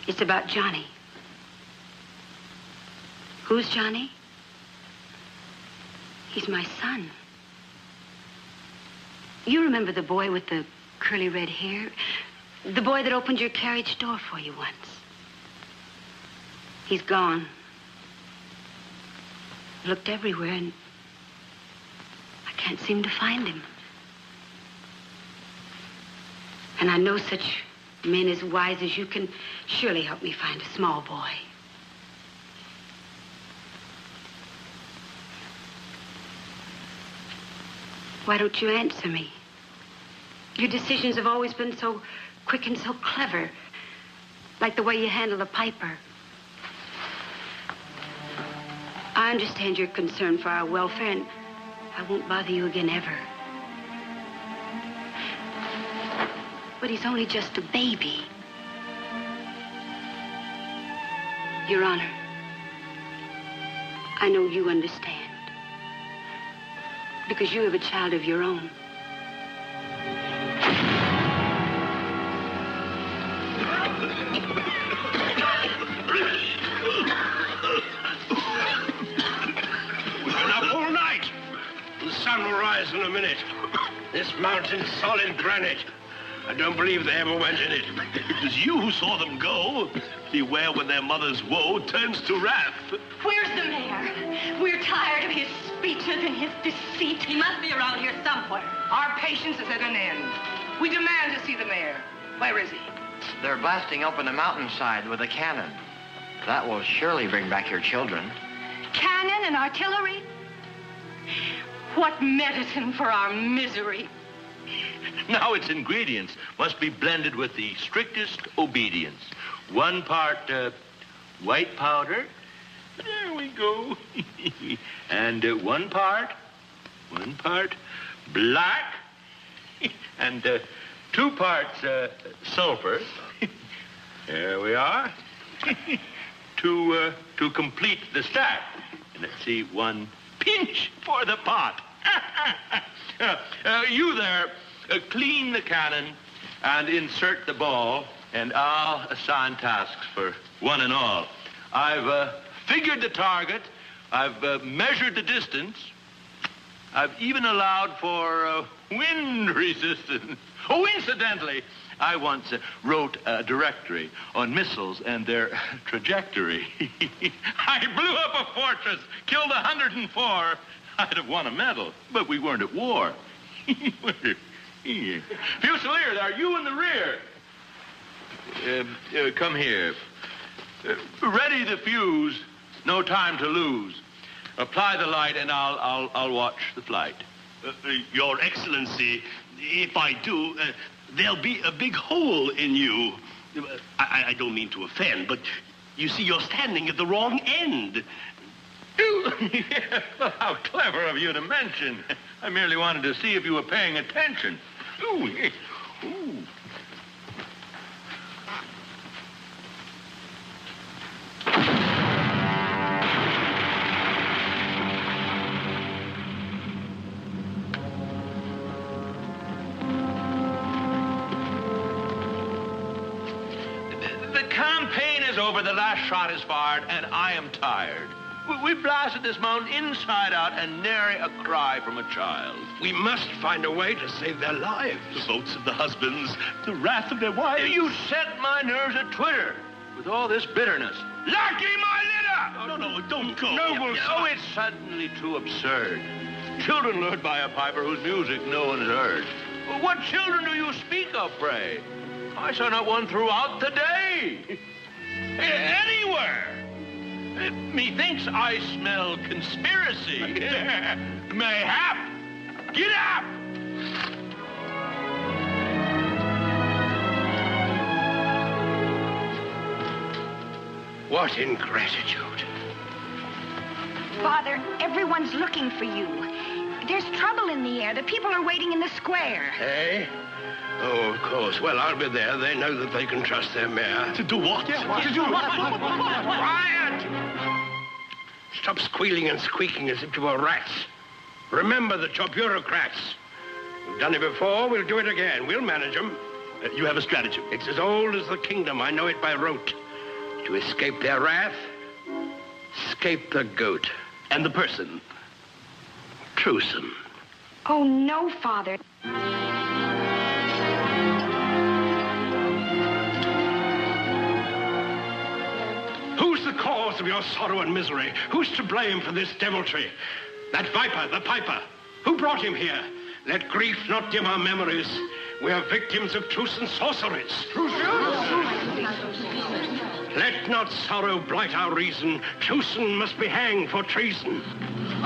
It's about Johnny. Who's Johnny? He's my son. You remember the boy with the curly red hair? The boy that opened your carriage door for you once. He's gone. Looked everywhere, and I can't seem to find him. And I know such men as wise as you can surely help me find a small boy. Why don't you answer me? Your decisions have always been so quick and so clever, like the way you handle a piper. I understand your concern for our welfare, and I won't bother you again ever. But he's only just a baby. Your Honor, I know you understand. Because you have a child of your own. The sun will rise in a minute. This mountain's solid granite. I don't believe they ever went in it. It was you who saw them go. Beware when their mother's woe turns to wrath. Where's the mayor? We're tired of his speeches and his deceit. He must be around here somewhere. Our patience is at an end. We demand to see the mayor. Where is he? They're blasting open the mountainside with a cannon. That will surely bring back your children. Cannon and artillery? What medicine for our misery. Now its ingredients must be blended with the strictest obedience. 1 part white powder. There we go. And 1 part black. And 2 parts sulfur. There we are. To complete the stack. And let's see, 1 pinch for the pot. You there, clean the cannon and insert the ball, and I'll assign tasks for one and all. I've figured the target. I've measured the distance. I've even allowed for wind resistance. Oh, incidentally, I once wrote a directory on missiles and their trajectory. I blew up a fortress, killed 104. I'd have won a medal, but we weren't at war. Fusiliers, are you in the rear? Come here. Ready the fuse. No time to lose. Apply the light, and I'll watch the flight. Your Excellency, if I do, there'll be a big hole in you. I don't mean to offend, but you see, you're standing at the wrong end. Yeah, well, how clever of you to mention. I merely wanted to see if you were paying attention. Ooh, yeah. Ooh. The campaign is over, the last shot is fired, and I am tired. We blasted this mountain inside out and nary a cry from a child. We must find a way to save their lives. The votes of the husbands, the wrath of their wives. You set my nerves at Twitter with all this bitterness. Lucky my litter! No, don't go. Noble Oh, it's suddenly too absurd. Children lured by a piper whose music no one's heard. What children do you speak of, pray? I saw not one throughout the day. Anywhere. Methinks I smell conspiracy. Mayhap. Get up! What ingratitude. Father, everyone's looking for you. There's trouble in the air. The people are waiting in the square. Eh? Oh, of course. Well, I'll be there. They know that they can trust their mayor. To do what? Yeah, what? To do what? Quiet! Stop squealing and squeaking as if you were rats. Remember that you're bureaucrats. We've done it before. We'll do it again. We'll manage them. You have a strategy. It's as old as the kingdom. I know it by rote. To escape their wrath, escape the goat. And the person? Truesome. Oh, no, Father. Who's the cause of your sorrow and misery? Who's to blame for this deviltry? That viper, the piper. Who brought him here? Let grief not dim our memories. We are victims of truce and sorceries. Let not sorrow blight our reason. Truson must be hanged for treason. It's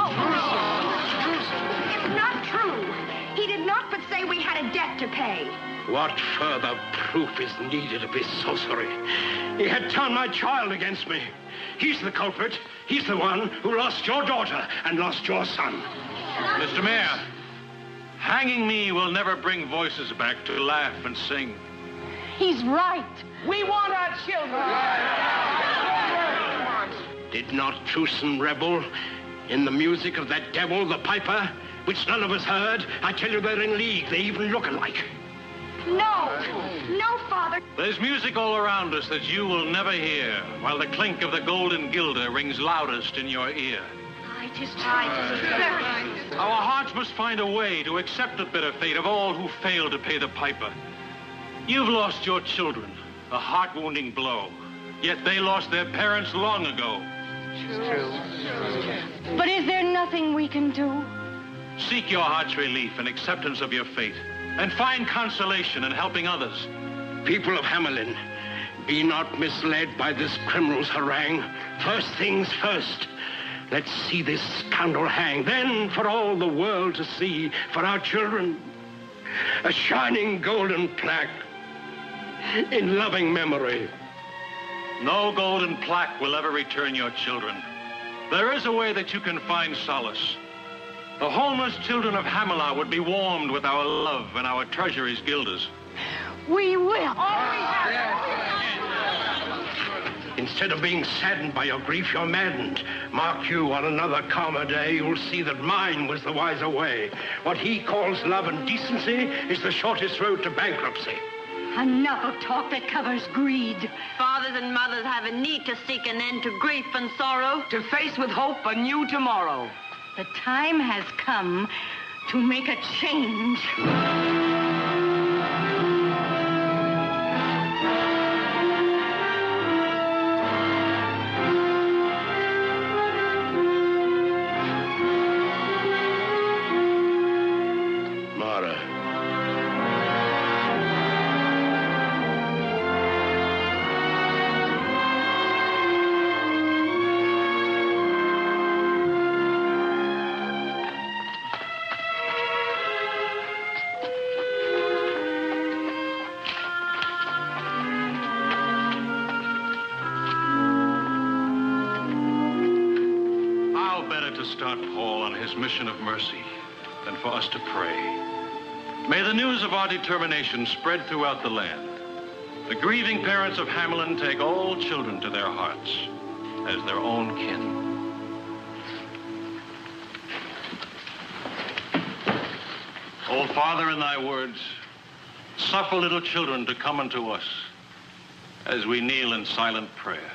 not true. He did not but say we had a debt to pay. What further proof is needed of his sorcery? He had turned my child against me. He's the culprit. He's the one who lost your daughter and lost your son. Mr. Mayor, hanging me will never bring voices back to laugh and sing. He's right. We want our children. Did not Truson rebel in the music of that devil, the piper, which none of us heard? I tell you, they're in league. They even look alike. No, Father. There's music all around us that you will never hear, while the clink of the golden guilder rings loudest in your ear. It is right. Our hearts must find a way to accept the bitter fate of all who fail to pay the piper. You've lost your children, a heart-wounding blow, yet they lost their parents long ago. But is there nothing we can do? Seek your heart's relief and acceptance of your fate, and find consolation in helping others. People of Hamelin, be not misled by this criminal's harangue. First things first. Let's see this scoundrel hang. Then, for all the world to see, for our children, a shining golden plaque in loving memory. No golden plaque will ever return your children. There is a way that you can find solace. The homeless children of Hamelin would be warmed with our love and our treasuries guilders. We will. Instead of being saddened by your grief, you're maddened. Mark you, on another calmer day, you'll see that mine was the wiser way. What he calls love and decency is the shortest road to bankruptcy. Enough of talk that covers greed. Fathers and mothers have a need to seek an end to grief and sorrow. To face with hope a new tomorrow. The time has come to make a change. Start Paul on his mission of mercy than for us to pray. May the news of our determination spread throughout the land. The grieving parents of Hamelin take all children to their hearts as their own kin. O Father, in thy words, suffer little children to come unto us as we kneel in silent prayer.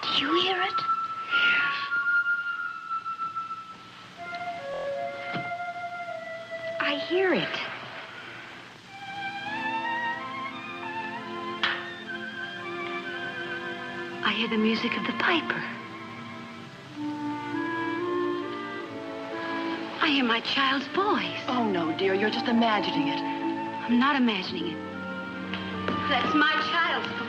Do you hear it? I hear it. I hear the music of the piper. I hear my child's voice. Oh, no, dear, you're just imagining it. I'm not imagining it. That's my child's voice.